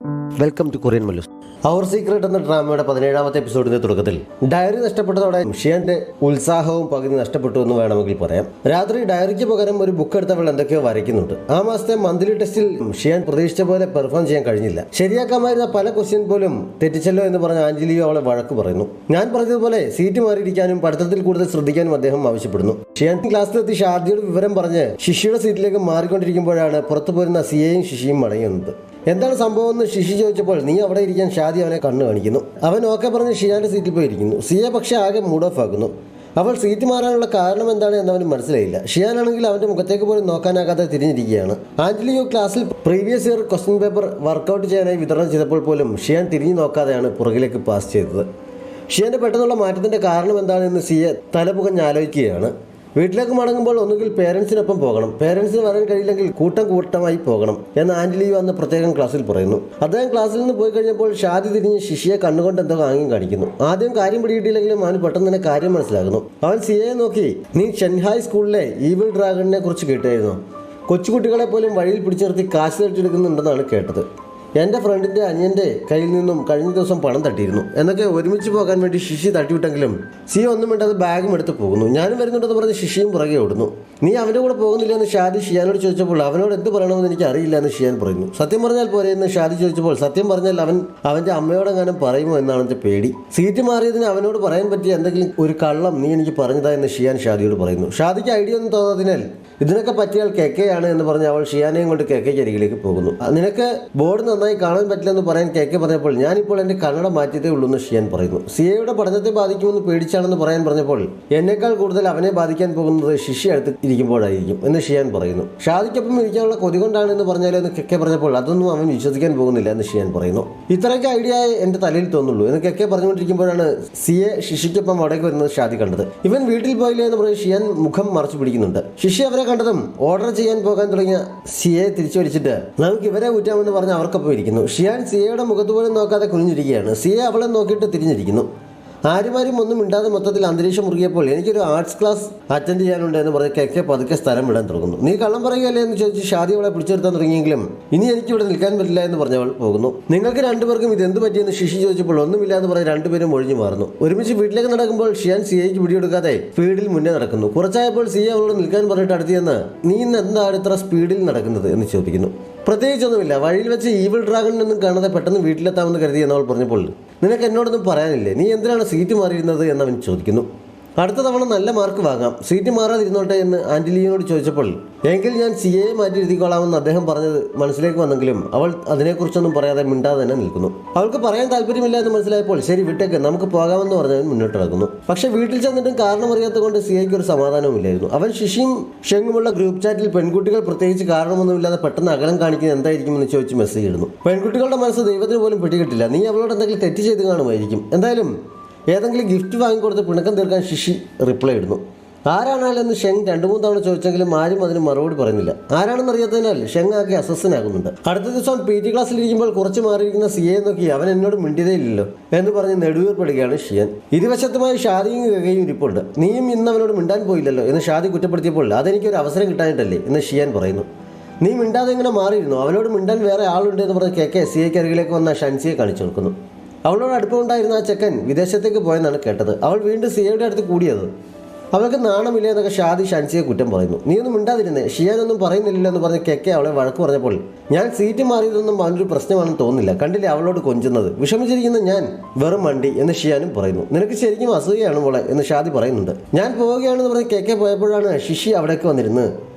Welcome to Korean Mallus. Our secret എന്ന ഡ്രാമയുടെ 17ാമത്തെ എപ്പിസോഡിന്റെ തുടക്കത്തിൽ ഡയറി നഷ്ടപ്പെട്ടതോടെ ഷിയാന്റെ ഉത്സാഹവും പകുതി നഷ്ടപ്പെട്ടു എന്ന് വേണമെങ്കിൽ പറയാം. രാത്രി ഡയറിക്ക് പകരം ഒരു ബുക്ക് എടുത്തവൾ എന്തൊക്കെയോ വരയ്ക്കുന്നുണ്ട്. ആ മാസത്തെ മന്ത്ലി ടെസ്റ്റിൽ ഷിയാൻ പ്രതീക്ഷിച്ച പോലെ പെർഫോം ചെയ്യാൻ കഴിഞ്ഞില്ല. ശരിയാക്കാമായിരുന്ന പല ക്വസ്റ്റ്യൻ പോലും തെറ്റിച്ചല്ലോ എന്ന് പറഞ്ഞ ആഞ്ജലിയോ അവളെ വഴക്ക് പറയുന്നു. ഞാൻ പറഞ്ഞതുപോലെ സീറ്റ് മാറിയിരിക്കാനും പഠിത്തത്തിൽ കൂടുതൽ ശ്രദ്ധിക്കാനും അദ്ദേഹം ആവശ്യപ്പെടുന്നു. ഷിയാൻ ക്ലാസ്സിലെത്തി ഷാദിയുടെ വിവരം പറഞ്ഞ് ശിഷിയുടെ സീറ്റിലേക്ക് മാറിക്കൊണ്ടിരിക്കുമ്പോഴാണ് പുറത്തു പോരുന്ന സിയയും ശിഷിയും മടങ്ങുന്നത്. എന്താണ് സംഭവം എന്ന് ശിശി ചോദിച്ചപ്പോൾ നീ അവിടെ ഇരിക്കാൻ ഷാദി അവനെ കണ്ണു കാണിക്കുന്നു. അവൻ ഓക്കെ പറഞ്ഞ് ഷിയാന്റെ സീറ്റിൽ പോയിരിക്കുന്നു. സിയ പക്ഷേ ആകെ മൂഡ് ഓഫ് ആക്കുന്നു. അവൾ സീറ്റ് മാറാനുള്ള കാരണം എന്താണ് എന്ന് അവന് മനസ്സിലായില്ല. ഷിയാനാണെങ്കിൽ അവന്റെ മുഖത്തേക്ക് പോലും നോക്കാനാകാതെ തിരിഞ്ഞിരിക്കുകയാണ്. ആഞ്ജലിയോ ക്ലാസ്സിൽ previous year question paper work out ചെയ്യാനായി വിതരണം ചെയ്തപ്പോൾ പോലും ഷിയാൻ തിരിഞ്ഞു നോക്കാതെയാണ് പുറകിലേക്ക് പാസ് ചെയ്തത്. ഷിയാന്റെ പെട്ടെന്നുള്ള മാറ്റത്തിന്റെ കാരണം എന്താണെന്ന് സിയ തലപുകഞ്ഞ് ആലോചിക്കുകയാണ്. വീട്ടിലേക്ക് മടങ്ങുമ്പോൾ ഒന്നുകിൽ പേരൻസിനൊപ്പം പോകണം, പേരൻസിന് വരാൻ കഴിയില്ലെങ്കിൽ കൂട്ടമായി പോകണം എന്ന് ആഞ്ജലിയോ അന്ന് പ്രത്യേകം ക്ലാസ്സിൽ പറയുന്നു. അദ്ദേഹം ക്ലാസ്സിൽ നിന്ന് പോയി കഴിഞ്ഞപ്പോൾ ഷാദി തിരിഞ്ഞ് ശിഷിയെ കണ്ണുകൊണ്ട് എന്തോ ആംഗ്യം കാണിക്കുന്നു. ആദ്യം കാര്യം പിടികിട്ടിയില്ലെങ്കിലും അവന് പെട്ടെന്ന് തന്നെ കാര്യം മനസ്സിലാകുന്നു. അവൻ സിയയെ നോക്കി നീ ഷെൻഹായ് സ്കൂളിലെ ഈവിൾ ഡ്രാഗണിനെ കുറിച്ച് കേട്ടായിരുന്നു. കൊച്ചുകുട്ടികളെ പോലും വഴിയിൽ പിടിച്ചു നിർത്തി കാശ് തെറ്റിയെടുക്കുന്നുണ്ടെന്നാണ് കേട്ടത്. എൻ്റെ ഫ്രണ്ടിൻ്റെ അനിയൻ്റെ കയ്യിൽ നിന്നും കഴിഞ്ഞ ദിവസം പണം തട്ടിയിരുന്നു എന്നൊക്കെ ഒരുമിച്ച് പോകാൻ വേണ്ടി ശിശി തട്ടിവിട്ടെങ്കിലും സിയ ഒന്നും വേണ്ടത് ബാഗും എടുത്ത് പോകുന്നു. ഞാനും വരുന്നുണ്ടെന്ന് പറഞ്ഞ് ശിഷിയും പുറകെ ഓടുന്നു. നീ അവൻ്റെ കൂടെ പോകുന്നില്ല എന്ന് ഷാദി ഷിയാനോട് ചോദിച്ചപ്പോൾ അവനോട് എന്ത് പറയണമെന്ന് എനിക്ക് അറിയില്ല എന്ന് ഷിയാൻ പറയുന്നു. സത്യം പറഞ്ഞാൽ പോരെ എന്ന് ഷാദി ചോദിച്ചപ്പോൾ സത്യം പറഞ്ഞാൽ അവൻ അവൻ്റെ അമ്മയോടെങ്ങാനും പറയുമോ എന്നാണ് എൻ്റെ പേടി. സീറ്റ് മാറിയതിന് അവനോട് പറയാൻ പറ്റിയ എന്തെങ്കിലും ഒരു കള്ളം നീ എനിക്ക് പറഞ്ഞതാ എന്ന് ഷിയാൻ ഷാദിയോട് പറയുന്നു. ഷാദിക്ക് ഐഡിയ ഒന്നും തോന്നാതിനാൽ ഇതിനൊക്കെ പറ്റിയാൽ കെക്കയാണ് എന്ന് പറഞ്ഞ് അവൾ ഷിയാനെയും കൊണ്ട് കെക്കയ്ക്ക് അരികിലേക്ക് പോകുന്നു. നിനക്ക് ബോർഡ് നന്നായി കാണാൻ പറ്റില്ലെന്ന് പറയാൻ കെക്ക പറഞ്ഞപ്പോൾ ഞാനിപ്പോൾ എൻ്റെ കണ്ണട മാറ്റിയതേ ഉള്ളൂ എന്ന് ഷിയാൻ പറയുന്നു. സിയയുടെ പഠനത്തെ ബാധിക്കുമെന്ന് പേടിച്ചാണെന്ന് പറയാൻ പറഞ്ഞപ്പോൾ എന്നേക്കാൾ കൂടുതൽ അവനെ ബാധിക്കാൻ പോകുന്നത് ശിഷി അടുത്ത് ഇരിക്കുമ്പോഴായിരിക്കും എന്ന് ഷിയാൻ പറയുന്നു. ഷാദിക്കൊപ്പം ഇരിക്കാനുള്ള കൊതി കൊണ്ടാണെന്ന് പറഞ്ഞാലോ എന്ന് കെക്ക പറഞ്ഞപ്പോൾ അതൊന്നും അവൻ വിശ്വസിക്കാൻ പോകുന്നില്ല എന്ന് ഷിയാൻ പറയുന്നു. ഇത്രയൊക്കെ ഐഡിയ എൻ്റെ തലയിൽ തോന്നുള്ളൂ എന്ന് കെക്ക പറഞ്ഞുകൊണ്ടിരിക്കുമ്പോഴാണ് സിയെ ശിഷിക്കൊപ്പം അവിടേക്ക് വരുന്നത് ഷാദി കണ്ടത്. ഇവൻ വീട്ടിൽ പോയില്ല എന്ന് പറഞ്ഞ് ഷിയാൻ മുഖം മറച്ചു പിടിക്കുന്നുണ്ട്. ശിഷി അവരെ കണ്ടതും ഓർഡർ ചെയ്യാൻ പോകാൻ തുടങ്ങിയ സിയെ തിരിച്ചു വലിച്ചിട്ട് നമുക്ക് ഇവരെ ഊറ്റാമെന്ന് പറഞ്ഞ് അവർക്കൊപ്പം ഇരിക്കുന്നു. ഷിയാൻ സിയയുടെ മുഖത്ത് പോലും നോക്കാതെ കുനിഞ്ഞിരിക്കുകയാണ്. സിയ അവളെ നോക്കിയിട്ട് തിരിഞ്ഞിരിക്കുന്നു. ആരും ഒന്നും മിണ്ടാതെ മൊത്തത്തിൽ അന്തരീക്ഷം മുറുകിയപ്പോൾ എനിക്കൊരു ആർട്സ് ക്ലാസ് അറ്റൻഡ് ചെയ്യാനുണ്ട് എന്ന് പറഞ്ഞ് കെക്കെ പതുക്കെ സ്ഥലം വിടാൻ തുടങ്ങുന്നു. നീ കള്ളം പറയുകയല്ലേ എന്ന് ചോദിച്ച് ഷാദി അവളെ പിടിച്ചെടുത്താൻ തുടങ്ങിയെങ്കിലും ഇനി എനിക്ക് ഇവിടെ നിൽക്കാൻ പറ്റില്ല എന്ന് പറഞ്ഞവൾ പോകുന്നു. നിങ്ങൾക്ക് രണ്ടുപേർക്കും ഇത് എന്ത് പറ്റിയെന്ന് ശിശി ചോദിച്ചപ്പോൾ ഒന്നുമില്ല എന്ന് പറഞ്ഞ് രണ്ടുപേരും ഒഴിഞ്ഞു മാറുന്നു. ഒരുമിച്ച് വീട്ടിലേക്ക് നടക്കുമ്പോൾ ഷിയാൻ സിയയ്ക്ക് പിടിയെടുക്കാതെ സ്പീഡിൽ മുന്നേ നടക്കുന്നു. കുറച്ചായപ്പോൾ സിയ അവളോട് നിൽക്കാൻ പറഞ്ഞിട്ട് അടുത്തിയെന്ന് നീ ഇന്ന് എന്താണ് ഇത്ര സ്പീഡിൽ നടക്കുന്നത് എന്ന് ചോദിക്കുന്നു. പ്രത്യേകിച്ചൊന്നുമില്ല, വഴിയിൽ വെച്ച് ഈവിൾ ഡ്രാഗണിനൊന്നും കാണാതെ പെട്ടെന്ന് വീട്ടിലെത്താമെന്ന് കരുതി എന്നവൾ പറഞ്ഞപ്പോൾ നിനക്ക് എന്നോടൊന്നും പറയാനില്ലേ, നീ എന്തിനാണ് സീറ്റ് മാറിയിരുന്നത് എന്നവൻ ചോദിക്കുന്നു. അടുത്ത തവണ നല്ല മാർക്ക് വാങ്ങാം, സീറ്റ് മാറാതിരുന്നോട്ടെ എന്ന് ആന്റലിയോട് ചോദിച്ചപ്പോൾ എങ്കിൽ ഞാൻ സിയെ മാറ്റി എഴുതിക്കോളാമെന്ന് അദ്ദേഹം പറഞ്ഞത് മനസ്സിലേക്ക് വന്നെങ്കിലും അവൾ അതിനെക്കുറിച്ചൊന്നും പറയാതെ മിണ്ടാതെ തന്നെ നിൽക്കുന്നു. അവൾക്ക് പറയാൻ താല്പര്യമില്ല എന്ന് മനസ്സിലായപ്പോൾ ശരി വിട്ടേക്ക് നമുക്ക് പോകാമെന്ന് പറഞ്ഞവൻ മുന്നോട്ട് നടക്കുന്നു. പക്ഷെ വീട്ടിൽ ചെന്നിട്ടും കാരണം അറിയാത്തത് കൊണ്ട് സിയയ്ക്ക് ഒരു സമാധാനവുമില്ലായിരുന്നു. അവൻ ശിഷിയും ഷെങ്ങുമുള്ള ഗ്രൂപ്പ് ചാറ്റിൽ പെൺകുട്ടികൾ പ്രത്യേകിച്ച് കാരണമൊന്നുമില്ലാതെ പെട്ടെന്ന് അകലം കാണിക്കുന്നത് എന്തായിരിക്കുമെന്ന് ചോദിച്ച് മെസ്സേജ് ഇടുന്നു. പെൺകുട്ടികളുടെ മനസ്സ് ദൈവത്തിന് പോലും പിടികിട്ടില്ല, നീ അവളോട് എന്തെങ്കിലും തെറ്റ് ചെയ്ത് കാണുമായിരിക്കും, എന്തായാലും ഏതെങ്കിലും ഗിഫ്റ്റ് വാങ്ങിക്കൊടുത്ത് പിണക്കം തീർക്കാൻ ശിഷി റിപ്ലൈ ഇടുന്നു. ആരാണാലെന്ന് ഷെങ് 2-3 തവണ ചോദിച്ചെങ്കിലും ആരും അതിന് മറുപടി പറയുന്നില്ല. ആരാണെന്ന് അറിയാത്തതിനാൽ ഷെങ് ആകെ അസ്വസ്ഥനാകുന്നുണ്ട്. അടുത്ത ദിവസം PT ക്ലാസ്സിലിരിക്കുമ്പോൾ കുറച്ച് മാറിയിരിക്കുന്ന സിയെ നോക്കി അവൻ എന്നോട് മിണ്ടിയതേയില്ലല്ലോ എന്ന് പറഞ്ഞ് നെടുവീർപ്പെടുകയാണ് ഷിയാൻ. ഇരുവശത്തുമായി ഷാദിയും ഗഗയും ഇരിപ്പുണ്ട്. നീയും ഇന്ന് അവനോട് മിണ്ടാൻ പോയില്ലല്ലോ എന്ന് ഷാദി കുറ്റപ്പെടുത്തിയപ്പോൾ അതെനിക്കൊരു അവസരം കിട്ടാനിട്ടല്ലേ എന്ന് ഷിയാൻ പറയുന്നു. നീ മിണ്ടാതെ ഇങ്ങനെ മാറിയിരുന്നു, അവനോട് മിണ്ടാൻ വേറെ ആളുണ്ട് എന്ന് പറഞ്ഞ് കെക്കെ സിയയ്ക്ക് അരികിലേക്ക് വന്ന ഷൻസിയെ കാണിച്ചു കൊടുക്കുന്നു. അവളോട് അടുപ്പമുണ്ടായിരുന്ന ആ ചെക്കൻ വിദേശത്തേക്ക് പോയെന്നാണ് കേട്ടത്. അവൾ വീണ്ടും സിയയുടെ അടുത്ത് കൂടിയത്. അവൾക്ക് നാണമില്ല എന്നൊക്കെ ഷാദി ഷൻസിയെ കുറ്റം പറയുന്നു. നീ ഒന്നും മിണ്ടാതിരുന്നേ, ഷിയാനൊന്നും പറയുന്നില്ലല്ലോ എന്ന് പറഞ്ഞ് കെക്കെ അവളെ വഴക്ക് പറഞ്ഞപ്പോൾ ഞാൻ സീറ്റ് മാറിയതൊന്നും അവനൊരു പ്രശ്നമാണെന്ന് തോന്നുന്നില്ല, കണ്ടില്ലേ അവളോട് കൊഞ്ചുന്നത്, വിഷമിച്ചിരിക്കുന്ന ഞാൻ വെറും മണ്ടി എന്ന് ഷിയാനും പറയുന്നു. നിനക്ക് ശരിക്കും അസൂയാണ് മോളെ എന്ന് ഷാദി പറയുന്നുണ്ട്. ഞാൻ പോവുകയാണെന്ന് പറഞ്ഞ് കെക്കെ പോയപ്പോഴാണ് ശിഷി അവിടേക്ക് വന്നിരുന്നത്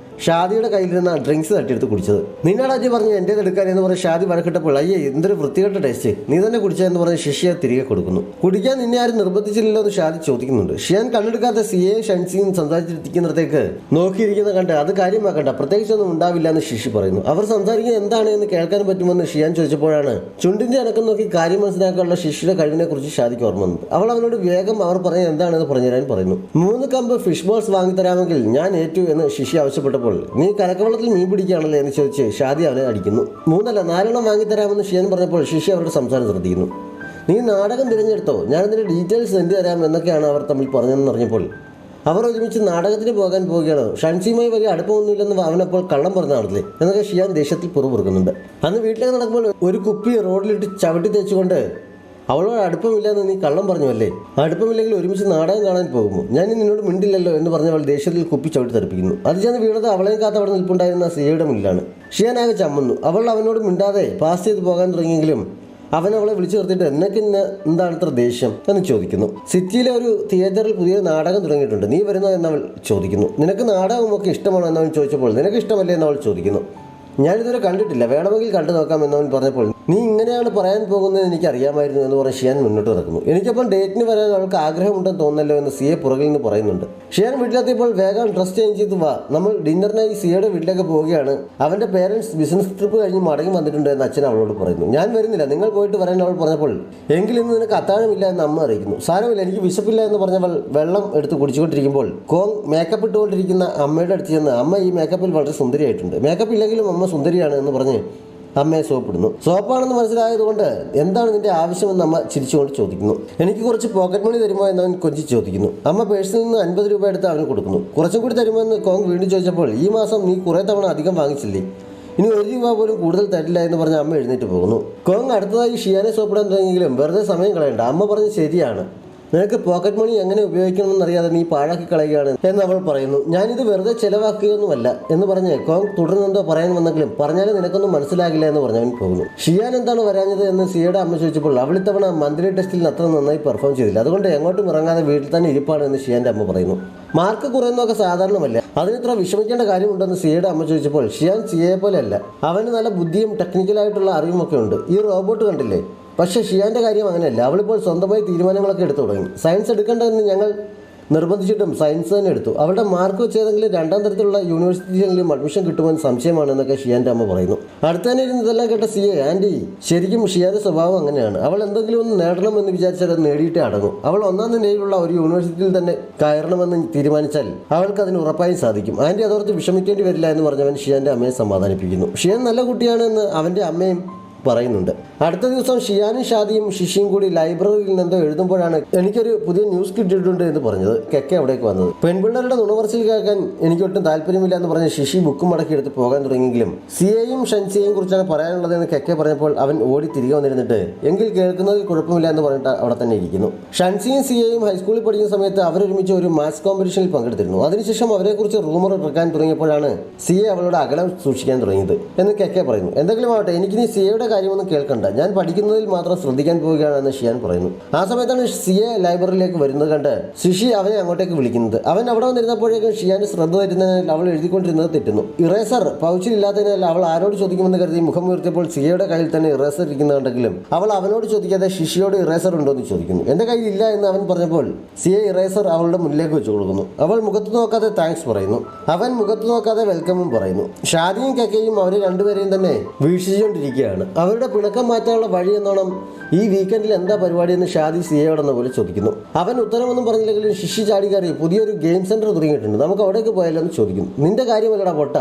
ഷാദിയുടെ കയ്യിലിരുന്ന ഡ്രിങ്ക്സ് തട്ടിയെടുത്ത് കുടിച്ചത്. നിന്നാടാജി പറഞ്ഞു എൻ്റേത് എടുക്കാൻ എന്ന് പറഞ്ഞ് ഷാദി വഴക്കിട്ടപ്പോൾ അയ്യേ എന്തൊരു വൃത്തികെട്ട ടേസ്റ്റ്, നീ തന്നെ കുടിച്ചതെന്ന് പറഞ്ഞ് ശിഷിയെ തിരികെ കൊടുക്കുന്നു. കുടിക്കാൻ നിന്നെ ആരും നിർബന്ധിച്ചില്ലല്ലോ എന്ന് ഷാദി ചോദിക്കുന്നുണ്ട്. ഷിയാൻ കണ്ണെടുക്കാത്ത സിയെയും ഷൻസിയും സംസാരിച്ചിരിക്കുന്നിടത്തേക്ക് നോക്കിയിരിക്കുന്ന കണ്ട് അത് കാര്യമാക്കണ്ട, പ്രത്യേകിച്ചൊന്നും ഉണ്ടാവില്ല എന്ന് ശിഷി പറയുന്നു. അവർ സംസാരിക്കുന്നത് എന്താണ് എന്ന് കേൾക്കാൻ പറ്റുമെന്ന് ഷിയാൻ ചോദിച്ചപ്പോഴാണ് ചുണ്ടിന്റെ അനക്കം നോക്കി കാര്യം മനസ്സിലാക്കാനുള്ള ശിഷിയുടെ കഴിവിനെ കുറിച്ച് ഷാദിക്ക് ഓർമ്മ വന്നത്. അവൾ അവനോട് വേഗം അവർ പറഞ്ഞത് എന്താണെന്ന് പറഞ്ഞുതരാൻ പറയുന്നു. 3 കമ്പ് ഫിഷ് ബോൾസ് വാങ്ങിത്തരാമെങ്കിൽ ഞാൻ ഏറ്റു എന്ന് ശിഷി ആവശ്യപ്പെട്ടപ്പോൾ നീ കലക്കവെള്ളത്തിൽ മീൻ പിടിക്കുകയാണല്ലേ എന്ന് ചോദിച്ച് ഷാദി അവനെ അടിക്കുന്നു. 3 അല്ല 4 എണ്ണം വാങ്ങിത്തരാമെന്ന് ഷിയാൻ പറഞ്ഞപ്പോൾ ശിഷി അവരുടെ സംസാരം ശ്രദ്ധിക്കുന്നു. നീ നാടകം തിരഞ്ഞെടുത്തോ, ഞാനതിൻ്റെ ഡീറ്റെയിൽസ് സെൻഡ് തരാം എന്നൊക്കെയാണ് അവർ തമ്മിൽ പറഞ്ഞതെന്ന് പറഞ്ഞപ്പോൾ അവർ ഒരുമിച്ച് നാടകത്തിന് പോകാൻ പോവുകയാണോ? ഷൻസിയുമായി വലിയ അടുപ്പമൊന്നുമില്ലെന്ന് അവനപ്പോൾ കള്ളം പറഞ്ഞാണല്ലേ എന്നൊക്കെ ഷിയാൻ ദേഷ്യത്തിൽ പുറപുറുക്കുന്നുണ്ട്. അന്ന് വീട്ടിലേക്ക് നടക്കുമ്പോൾ ഒരു കുപ്പി റോഡിലിട്ട് ചവിട്ടി തേച്ചുകൊണ്ട് അവളോട് അടുപ്പമില്ലെന്ന് നീ കള്ളം പറഞ്ഞുവല്ലേ? അടുപ്പമില്ലെങ്കിൽ ഒരുമിച്ച് നാടകം കാണാൻ പോകുമോ? ഞാൻ നിന്നോട് മിണ്ടില്ലല്ലോ എന്ന് പറഞ്ഞ് അവൾ ദേഷ്യത്തിൽ കുപ്പി ചവിട്ടി തെറിപ്പിക്കുന്നു. അത് ചെന്ന് വീണത് അവളെയും കാത്ത് അവിടെ നിൽപ്പുണ്ടായിരുന്ന സിയയുടെ മുന്നിലാണ്. ഷിയാൻ ആകെ ചമ്മുന്നു. അവൾ അവനോട് മിണ്ടാതെ പാസ് ചെയ്ത് പോകാൻ തുടങ്ങിയെങ്കിലും അവൻ അവളെ വിളിച്ചു നിർത്തിയിട്ട് എന്നൊക്കെ എന്താണ് ഇത്ര ദേഷ്യം എന്ന് ചോദിക്കുന്നു. സിറ്റിയിലെ ഒരു തിയേറ്ററിൽ പുതിയ നാടകം തുടങ്ങിയിട്ടുണ്ട്, നീ വരുന്നോ എന്നവൾ ചോദിക്കുന്നു. നിനക്ക് നാടകമൊക്കെ ഇഷ്ടമാണോ എന്നവൻ ചോദിച്ചപ്പോൾ നിനക്ക് ഇഷ്ടമല്ലേ എന്നവൾ ചോദിക്കുന്നു. ഞാനിതുവരെ കണ്ടിട്ടില്ല, വേണമെങ്കിൽ കണ്ടു നോക്കാം എന്നവൻ പറഞ്ഞപ്പോൾ നീ ഇങ്ങനെയാണ് പറയാൻ പോകുന്നത് എനിക്ക് അറിയാമായിരുന്നു എന്ന് പറഞ്ഞ് ഷിയാൻ മുന്നോട്ട് നടക്കുന്നു. എനിക്കൊപ്പം ഡേറ്റിന് വരാൻ അവൾക്ക് ആഗ്രഹമുണ്ടെന്ന് തോന്നല്ലോ എന്ന് സിയെ പുറകിൽ നിന്ന് പറയുന്നുണ്ട്. ഷിയാൻ വീട്ടിലെത്തിയപ്പോൾ വേഗം ഡ്രസ് ചേഞ്ച് ചെയ്ത് വാ, നമ്മൾ ഡിന്നറിനായി സിയയുടെ വീട്ടിലേക്ക് പോവുകയാണ്, അവൻ്റെ പേരൻസ് ബിസിനസ് ട്രിപ്പ് കഴിഞ്ഞ് മടങ്ങി വന്നിട്ടുണ്ട് എന്ന് അച്ഛൻ അവളോട് പറയുന്നു. ഞാൻ വരുന്നില്ല, നിങ്ങൾ പോയിട്ട് വരാൻ അവൾ പറഞ്ഞപ്പോൾ എങ്കിൽ ഇന്ന് നിനക്ക് അത്താഴമില്ല എന്ന് അമ്മ അറിയിക്കുന്നു. സാരമില്ല, എനിക്ക് വിശപ്പില്ല എന്ന് പറഞ്ഞവൾ വെള്ളം എടുത്ത് കുടിച്ചുകൊണ്ടിരിക്കുമ്പോൾ കോങ് മേക്കപ്പ് ഇട്ടുകൊണ്ടിരിക്കുന്ന അമ്മയുടെ അടുത്ത് ചെന്ന് അമ്മ ഈ മേക്കപ്പിൽ വളരെ സുന്ദരിയായിട്ടുണ്ട്, മേക്കപ്പ് ഇല്ലെങ്കിലും അമ്മ സുന്ദരിയാണ് എന്ന് പറഞ്ഞ് അമ്മയെ സോപ്പിടുന്നു. സോപ്പാണെന്ന് മനസ്സിലായതുകൊണ്ട് എന്താണ് നിന്റെ ആവശ്യമെന്ന് അമ്മ ചിരിച്ചുകൊണ്ട് ചോദിക്കുന്നു. എനിക്ക് കുറച്ച് പോക്കറ്റ് മണി തരുമോ എന്നവൻ കൊഞ്ചി ചോദിക്കുന്നു. അമ്മ പേഴ്സിൽ നിന്ന് 50 രൂപ എടുത്ത് അവന് കൊടുക്കുന്നു. കുറച്ചും കൂടി തരുമോ എന്ന് കോങ് വീണ്ടും ചോദിച്ചപ്പോൾ ഈ മാസം നീ കുറേ തവണ അധികം വാങ്ങിച്ചില്ലേ, ഇനി 1 രൂപ പോലും കൂടുതൽ തരില്ല എന്ന് പറഞ്ഞ് അമ്മ എഴുന്നേറ്റ് പോകുന്നു. കോങ് അടുത്തതായി ഷിയാനെ സോപ്പിടാൻ തുടങ്ങിയെങ്കിലും വെറുതെ സമയം കളയണ്ട, അമ്മ പറഞ്ഞ് ശരിയാണ്, നിനക്ക് പോക്കറ്റ് മണി എങ്ങനെ ഉപയോഗിക്കണമെന്നറിയാതെ നീ പാഴാക്കി കളയുകയാണ് എന്ന് അവൾ പറയുന്നു. ഞാനിത് വെറുതെ ചിലവാക്കുകയൊന്നുമല്ല എന്ന് പറഞ്ഞ് കോങ് തുടർന്നെന്തോ പറയാൻ വന്നെങ്കിലും പറഞ്ഞാലും നിനക്കൊന്നും മനസ്സിലാകില്ല എന്ന് പറഞ്ഞവൻ പോകുന്നു. ഷിയാൻ എന്താണ് വരാഞ്ഞത് എന്ന് സിയയുടെ അമ്മ ചോദിച്ചപ്പോൾ അവൾ ഇത്തവണ മന്ത്ലി ടെസ്റ്റിൽ അത്ര നന്നായി പെർഫോം ചെയ്തില്ല, അതുകൊണ്ട് എങ്ങോട്ടും ഇറങ്ങാതെ വീട്ടിൽ തന്നെ ഇരിപ്പാണ് എന്ന് ഷിയാന്റെ അമ്മ പറയുന്നു. മാർക്ക് കുറയുന്നതൊക്കെ സാധാരണമല്ല, അതിനിത്ര വിഷമിക്കേണ്ട കാര്യമുണ്ടെന്ന് സിയയുടെ അമ്മ ചോദിച്ചപ്പോൾ ഷിയാൻ സിയയെ പോലെയല്ല, അവന് നല്ല ബുദ്ധിയും ടെക്നിക്കലായിട്ടുള്ള അറിവുമൊക്കെ ഉണ്ട്. ഈ റോബോട്ട് കണ്ടില്ലേ? പക്ഷേ ഷിയാൻ്റെ കാര്യം അങ്ങനെയല്ല, അവളിപ്പോൾ സ്വന്തമായി തീരുമാനങ്ങളൊക്കെ എടുത്തു തുടങ്ങി. സയൻസ് എടുക്കേണ്ടതെന്ന് ഞങ്ങൾ നിർബന്ധിച്ചിട്ടും സയൻസ് തന്നെ എടുത്തു. അവളുടെ മാർക്ക് വെച്ച് ഏതെങ്കിലും 2ാം തരത്തിലുള്ള യൂണിവേഴ്സിറ്റിയിലെങ്കിലും അഡ്മിഷൻ കിട്ടുമെന്ന് സംശയമാണെന്നൊക്കെ ഷിയാൻ്റെ അമ്മ പറയുന്നു. അടുത്ത് തന്നെ ഇരുന്ന് ഇതെല്ലാം കേട്ട സിയെ ആൻറ്റി, ശരിക്കും ഷിയാൻ്റെ സ്വഭാവം അങ്ങനെയാണ്, അവൾ എന്തെങ്കിലും ഒന്ന് നേടണമെന്ന് വിചാരിച്ചാൽ അത് നേടിയിട്ടേ അടങ്ങും. അവൾ 1ാം നിലയിലുള്ള ഒരു യൂണിവേഴ്സിറ്റിയിൽ തന്നെ കയറണമെന്ന് തീരുമാനിച്ചാൽ അവൾക്ക് അതിന് ഉറപ്പായും സാധിക്കും. ആൻറ്റി അതോർത്ത് വിഷമിക്കേണ്ടി വരില്ല എന്ന് പറഞ്ഞവൻ ഷിയാൻ്റെ അമ്മയെ സമാധാനിപ്പിക്കുന്നു. ഷിയാൻ നല്ല കുട്ടിയാണെന്ന് അവൻ്റെ അമ്മയും പറയുന്നുണ്ട്. അടുത്ത ദിവസം ഷിയാനും ഷാദിയും ഷിഷിയും കൂടി ലൈബ്രറിയിൽ നിന്നോ എഴുതുമ്പോഴാണ് എനിക്കൊരു പുതിയ ന്യൂസ് കിട്ടിയിട്ടുണ്ട് എന്ന് പറഞ്ഞത് കെക്കെ അവിടേക്ക് വന്നത്. പെൺപിള്ളേരുടെ നുണവർച്ചിൽ കേൾക്കാൻ എനിക്കൊട്ടും താല്പര്യമില്ല എന്ന് പറഞ്ഞ് ഷിഷി ബുക്കും മടക്കി എടുത്ത് പോകാൻ തുടങ്ങിയെങ്കിലും സിയെയും ഷൻസിയെയും കുറിച്ചാണ് പറയാനുള്ളതെന്ന് കെക്കെ പറഞ്ഞപ്പോൾ അവൻ ഓടി തിരികെ വന്നിരുന്നിട്ട് എങ്കിൽ കേൾക്കുന്നതിൽ കുഴപ്പമില്ല എന്ന് പറഞ്ഞിട്ട് അവിടെ തന്നെ ഇരിക്കുന്നു. ഷൻസിയും സിയെയും ഹൈസ്കൂളിൽ പഠിക്കുന്ന സമയത്ത് അവരൊരുമിച്ച് ഒരു മാത്സ് കോമ്പറ്റീഷനിൽ പങ്കെടുത്തിരുന്നു. അതിനുശേഷം അവരെക്കുറിച്ച് റൂമർ ഇറക്കാൻ തുടങ്ങിയപ്പോഴാണ് സിയെ അവളോട് അകലം സൂക്ഷിക്കാൻ തുടങ്ങിയത് എന്ന് കെക്കെ പറയുന്നു. എന്തെങ്കിലും ആവട്ടെ, എനിക്കിനി സിയയുടെ കാര്യമൊന്നും കേൾക്കണ്ട, ഞാൻ പഠിക്കുന്നതിൽ മാത്രം ശ്രദ്ധിക്കാൻ പോവുകയാണെന്ന് ഷിയാൻ പറയുന്നു. ആ സമയത്താണ് സിയെ ലൈബ്രറിയിലേക്ക് വരുന്നത് കണ്ട് ഷിഷി അവനെ അങ്ങോട്ടേക്ക് വിളിക്കുന്നത്. അവൻ അവിടെ വന്നിരുന്നപ്പോഴേക്കും ഷിയാന് ശ്രദ്ധ തരുന്നതിനാൽ അവൾ എഴുതിക്കൊണ്ടിരുന്നത് തെറ്റുന്നു. ഇറേസർ പൗച്ചിലില്ലാത്തതിനാൽ അവൾ ആരോട് ചോദിക്കുമെന്ന് കരുതി മുഖം ഉയർത്തിയപ്പോൾ സിയയുടെ കയ്യിൽ തന്നെ ഇറേസർ ഇരിക്കുന്നുണ്ടെങ്കിലും അവൾ അവനോട് ചോദിക്കാതെ ഷിഷിയോട് ഇറേസർ ഉണ്ടോ എന്ന് ചോദിക്കുന്നു. എൻ്റെ കയ്യിൽ ഇല്ല എന്ന് അവൻ പറഞ്ഞപ്പോൾ സിയെ ഇറേസർ അവളുടെ മുന്നിലേക്ക് വെച്ച് കൊടുക്കുന്നു. അവൾ മുഖത്ത് നോക്കാതെ താങ്ക്സ് പറയുന്നു. അവൻ മുഖത്ത് നോക്കാതെ വെൽക്കമും പറയുന്നു. ഷാദിയും കെക്കയും അവരെ രണ്ടുപേരെയും തന്നെ വീക്ഷിച്ചുകൊണ്ടിരിക്കുകയാണ്. അവരുടെ പിണക്കം മാറ്റാനുള്ള വഴി എന്നോണം ഈ വീക്കെൻഡിൽ എന്താ പരിപാടി എന്ന് ഷാദി സിയയോടെന്ന പോലെ ചോദിക്കുന്നു. അവൻ ഉത്തരമൊന്നും പറഞ്ഞില്ലെങ്കിലും ഷിഷി ചാടി കയറി പുതിയൊരു ഗെയിം സെന്റർ തുടങ്ങിയിട്ടുണ്ട്, നമുക്ക് അവിടേക്ക് പോയാലോ എന്ന് ചോദിക്കുന്നു. നിന്റെ കാര്യമല്ലടാ പൊട്ട,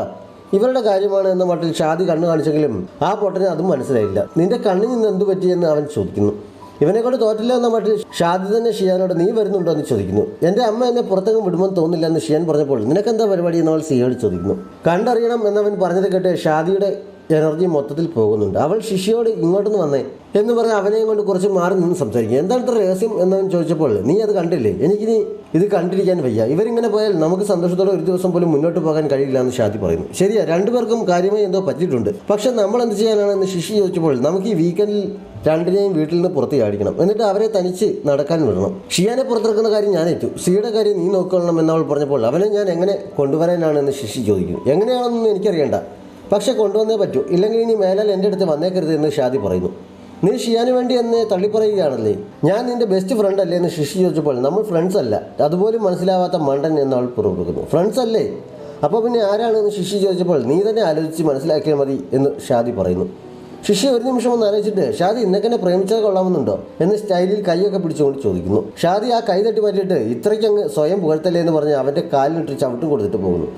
ഇവരുടെ കാര്യമാണ് എന്ന മട്ടിൽ ഷാദി കണ്ണു കാണിച്ചെങ്കിലും ആ പൊട്ടന് അതും മനസ്സിലായില്ല. നിന്റെ കണ്ണിൽ നിന്ന് എന്തു പറ്റിയെന്ന് അവൻ ചോദിക്കുന്നു. ഇവനെ കൊണ്ട് തോറ്റില്ല എന്ന മട്ടിൽ ഷാദി തന്നെ ഷിയാനോട് നീ വരുന്നുണ്ടോ എന്ന് ചോദിക്കുന്നു. എൻ്റെ അമ്മ എന്നെ പുറത്തേക്കും വിടുമെന്ന് തോന്നില്ല എന്ന് ഷിയാൻ പറഞ്ഞപ്പോൾ നിനക്കെന്താ പരിപാടി എന്നവൾ സിയയോട് ചോദിക്കുന്നു. കണ്ടറിയണം എന്നവൻ പറഞ്ഞത് കേട്ട് ഷാദിയുടെ എനർജി മൊത്തത്തിൽ പോകുന്നുണ്ട്. അവൾ ഷിഷിയോട് ഇങ്ങോട്ടൊന്ന് വന്നേ എന്ന് പറഞ്ഞ് അവനെയും കൊണ്ട് കുറച്ച് മാറി നിന്ന് സംസാരിക്കും. എന്താണ് ഇത്ര രഹസ്യം എന്നവൻ ചോദിച്ചപ്പോൾ നീ അത് കണ്ടില്ലേ, എനിക്കിനി ഇത് കണ്ടിരിക്കാൻ വയ്യ, ഇവരിങ്ങനെ പോയാൽ നമുക്ക് സന്തോഷത്തോടെ ഒരു ദിവസം പോലും മുന്നോട്ട് പോകാൻ കഴിയില്ല എന്ന് ഷാദി പറയുന്നു. ശരിയാ, രണ്ടുപേർക്കും കാര്യമായി എന്തോ പറ്റിയിട്ടുണ്ട്, പക്ഷെ നമ്മൾ എന്ത് ചെയ്യാനാണെന്ന് ഷിഷി ചോദിച്ചപ്പോൾ നമുക്ക് ഈ വീക്കെൻഡിൽ രണ്ടിനെയും വീട്ടിൽ നിന്ന് പുറത്ത് ചാടിക്കണം, എന്നിട്ട് അവരെ തനിച്ച് നടക്കാൻ വിടണം. ഷിയാനെ പുറത്തിറക്കുന്ന കാര്യം ഞാൻ ഏറ്റു, സിയുടെ കാര്യം നീ നോക്കണം എന്നവൾ പറഞ്ഞപ്പോൾ അവനെ ഞാൻ എങ്ങനെ കൊണ്ടുവരാനാണെന്ന് ഷിഷി ചോദിക്കുന്നു. എങ്ങനെയാണെന്നൊന്നും എനിക്കറിയണ്ട, പക്ഷെ കൊണ്ടുവന്നേ പറ്റൂ, ഇല്ലെങ്കിൽ ഇനി മേലാൽ എൻ്റെ അടുത്ത് വന്നേക്കരുത് എന്ന് ഷാദി പറയുന്നു. നീ ഷിയാന് വേണ്ടി എന്നെ തള്ളിപ്പറയുകയാണല്ലേ, ഞാൻ നിന്റെ ബെസ്റ്റ് ഫ്രണ്ട് അല്ലേ എന്ന് ഷിഷി ചോദിച്ചപ്പോൾ നമ്മൾ ഫ്രണ്ട്സ് അല്ല, അതുപോലും മനസ്സിലാവാത്ത മണ്ടൻ എന്നവൾ പുറപ്പെടുക്കുന്നു. ഫ്രണ്ട്സ് അല്ലേ, അപ്പോൾ പിന്നെ ആരാണെന്ന് ഷിഷി ചോദിച്ചപ്പോൾ നീ തന്നെ ആലോചിച്ച് മനസ്സിലാക്കിയാൽ മതി എന്ന് ഷാദി പറയുന്നു. ഷിഷി ഒരു നിമിഷം ഒന്ന് ആലോചിച്ചിട്ട് ഷാദി ഇന്നൊക്കെ പ്രേമിച്ചാൽ കൊള്ളാമെന്നുണ്ടോ എന്ന് സ്റ്റൈലിൽ കൈയൊക്കെ പിടിച്ചുകൊണ്ട് ചോദിക്കുന്നു. ഷാദി ആ കൈ തട്ടി മാറ്റിയിട്ട് ഇത്രയ്ക്ക് അങ്ങ് സ്വയം പുകഴ്ത്തല്ലേ എന്ന് പറഞ്ഞ് അവൻ്റെ കാലിനിട്ട് ചവിട്ടും കൊടുത്തിട്ട് പോകുന്നു.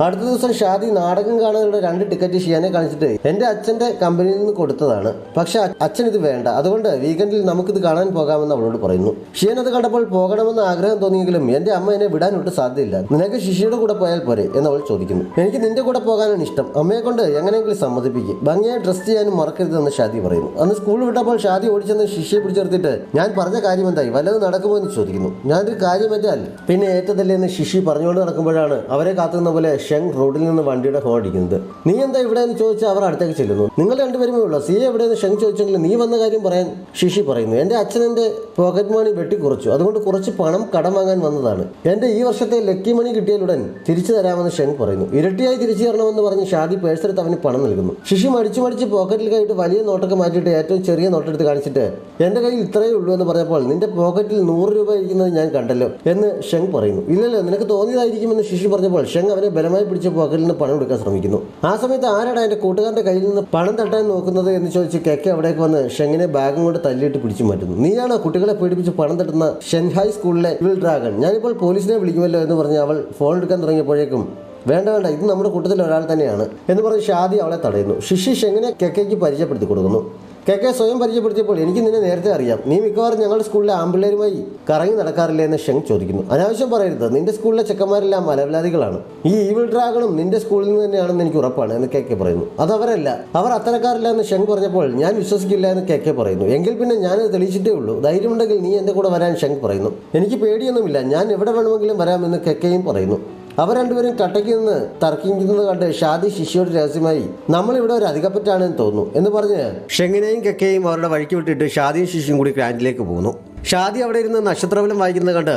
അടുത്ത ദിവസം ഷാദി നാടകം കാണാനുള്ള 2 ടിക്കറ്റ് ഷിയാനെ കാണിച്ചിട്ട് എൻ്റെ അച്ഛൻ്റെ കമ്പനിയിൽ നിന്ന് കൊടുത്തതാണ്, പക്ഷെ അച്ഛൻ ഇത് വേണ്ട, അതുകൊണ്ട് വീക്കെൻഡിൽ നമുക്കിത് കാണാൻ പോകാമെന്ന് അവളോട് പറയുന്നു. ഷിയാൻ അത് കണ്ടപ്പോൾ പോകണമെന്ന് ആഗ്രഹം തോന്നിയെങ്കിലും എൻ്റെ അമ്മ എന്നെ വിടാനൊട്ട് സാധ്യതയില്ല, നിനക്ക് ശിശിയുടെ കൂടെ പോയാൽ പോരെ എന്ന് അവൾ ചോദിക്കുന്നു. എനിക്ക് നിന്റെ കൂടെ പോകാനാണ് ഇഷ്ടം, അമ്മയെ കൊണ്ട് എങ്ങനെയെങ്കിലും സമ്മതിപ്പിക്കും, ഭംഗിയായി ഡ്രസ് ചെയ്യാനും മറക്കരുതെന്ന് ഷാദി പറയുന്നു. അന്ന് സ്കൂൾ വിട്ടപ്പോൾ ഷാദി ഓടിച്ചെന്ന് ശിശിയെ പിടിച്ചെടുത്തിട്ട് ഞാൻ പറഞ്ഞ കാര്യം എന്തായി, വല്ലതും നടക്കുമോ എന്ന് ചോദിക്കുന്നു. ഞാനൊരു കാര്യം പറ്റാൽ പിന്നെ ഏറ്റതല്ലേ എന്ന് ശിശി പറഞ്ഞുകൊണ്ട് നടക്കുമ്പോഴാണ് അവരെ കാത്തുന്ന പോലെ ഷെങ് റോഡിൽ നിന്ന് വണ്ടിയുടെ ഹോൺ അടിക്കുന്നത്. നീ എന്താ ഇവിടെ എന്ന് ചോദിച്ചാൽ അവർ അടുത്തേക്ക് ചെല്ലുന്നു. നിങ്ങൾ രണ്ടുപേരുമേ ഉള്ളൂ, സി എവിടെയെന്ന് ഷെങ് ചോദിച്ചെങ്കിൽ നീ വന്ന കാര്യം പറയാൻ ശിശി പറയുന്നു. എൻ്റെ അച്ഛൻ എൻ്റെ പോക്കറ്റ് മണി വെട്ടിക്കുറച്ചു, അതുകൊണ്ട് കുറച്ച് പണം കടം വാങ്ങാൻ വന്നതാണ്. എൻ്റെ ഈ വർഷത്തെ ലക്കി മണി കിട്ടിയാലുടൻ തിരിച്ചു തരാമെന്ന് ഷെങ് പറയുന്നു. ഇരട്ടിയായി തിരിച്ചു തരണമെന്ന് പറഞ്ഞ് ഷാദി പേഴ്സെടുത്ത് അവന് പണം നൽകുന്നു. ശിശി മടിച്ച് പോക്കറ്റിൽ കൈയിട്ട് വലിയ നോട്ടൊക്കെ മാറ്റിയിട്ട് ഏറ്റവും ചെറിയ നോട്ടെടുത്ത് കാണിച്ചിട്ട് എൻ്റെ കയ്യിൽ ഇത്രയേ ഉള്ളൂ എന്ന് പറഞ്ഞപ്പോൾ നിന്റെ പോക്കറ്റിൽ 100 രൂപ ഇരിക്കുന്നത് ഞാൻ കണ്ടല്ലോ എന്ന് ഷെങ് പറയുന്നു. ഇല്ലല്ലോ, നിനക്ക് തോന്നിയതായിരിക്കുമെന്ന് ശിശി പറഞ്ഞപ്പോൾ ഷെങ് അവനെ ബലമായി പിടിച്ച് പോക്കറ്റിൽ നിന്ന് പണം എടുക്കാൻ ശ്രമിക്കുന്നു. ആ സമയത്ത് ആരാണ് എൻ്റെ കൂട്ടുകാരൻ്റെ കയ്യിൽ നിന്ന് പണം തട്ടാൻ നോക്കുന്നത് എന്ന് ചോദിച്ച് കെക്കെ അവിടേക്ക് വന്ന് ഷെങ്ങിനെ ബാഗും കൊണ്ട് തല്ലിയിട്ട് പിടിച്ചു മാറ്റുന്നു. നീയാണോ കുട്ടികളെ പീഡിപ്പിച്ച് പണം തട്ടുന്ന ഷെൻഹായ് സ്കൂളിലെ ഇവിൾ ഡ്രാഗൺ, ഞാനിപ്പോൾ പോലീസിനെ വിളിക്കുമല്ലോ എന്ന് പറഞ്ഞ് അവൾ ഫോൺ എടുക്കാൻ തുടങ്ങിയപ്പോഴേക്കും വേണ്ട ഇത് നമ്മുടെ കൂട്ടത്തിൽ ഒരാൾ തന്നെയാണ് എന്ന് പറഞ്ഞ് ഷാദി അവളെ തടയുന്നു. ശിശി ഷെങ്ങിനെ കെക്കയ്ക്ക് പരിചയപ്പെടുത്തി കൊടുക്കുന്നു. കെക്കെ സ്വയം പരിചയപ്പെടുത്തിയപ്പോൾ എനിക്ക് നിന്നെ നേരത്തെ അറിയാം, നീ മിക്കവാറും ഞങ്ങളുടെ സ്കൂളിലെ ആമ്പിള്ളേരുമായി കറങ്ങി നടക്കാറില്ല എന്ന് ഷെങ് ചോദിക്കുന്നു. അനാവശ്യം പറയരുത്, നിന്റെ സ്കൂളിലെ ചെക്കന്മാരെല്ലാം മലവലാദികളാണ്, ഈ ഈവിൾ ഡ്രാഗണും നിന്റെ സ്കൂളിൽ നിന്ന് തന്നെയാണെന്ന് എനിക്ക് ഉറപ്പാണ് എന്ന് കെക്കെ പറയുന്നു. അതവരല്ല, അവർ അത്തരക്കാരില്ല എന്ന് ഷെങ് പറഞ്ഞപ്പോൾ ഞാൻ വിശ്വസിക്കില്ല എന്ന് കെക്കെ പറയുന്നു. എങ്കിൽ പിന്നെ ഞാനത് തെളിയിച്ചിട്ടേ ഉള്ളൂ, ധൈര്യമുണ്ടെങ്കിൽ നീ എൻ്റെ കൂടെ വരാൻ ഷെങ് പറയുന്നു. എനിക്ക് പേടിയൊന്നുമില്ല, ഞാൻ എവിടെ വേണമെങ്കിലും വരാമെന്ന് കെക്കയും പറയുന്നു. അവർ രണ്ടുപേരും കട്ടയ്ക്ക് നിന്ന് തർക്കിക്കുന്നത് കണ്ട് ഷാദി ശിശിയോട് രഹസ്യമായി നമ്മളിവിടെ ഒരു അധികപ്പറ്റാണെന്ന് തോന്നുന്നു എന്ന് പറഞ്ഞ് ഷെങ്ങിനെയും കെക്കയും അവരുടെ വഴിക്ക് വിട്ടിട്ട് ഷാദിയും ശിശിയും കൂടി ക്ലാൻറ്റിലേക്ക് പോകുന്നു. ഷാദി അവിടെ ഇരുന്ന് നക്ഷത്രഫലം വായിക്കുന്നത് കണ്ട്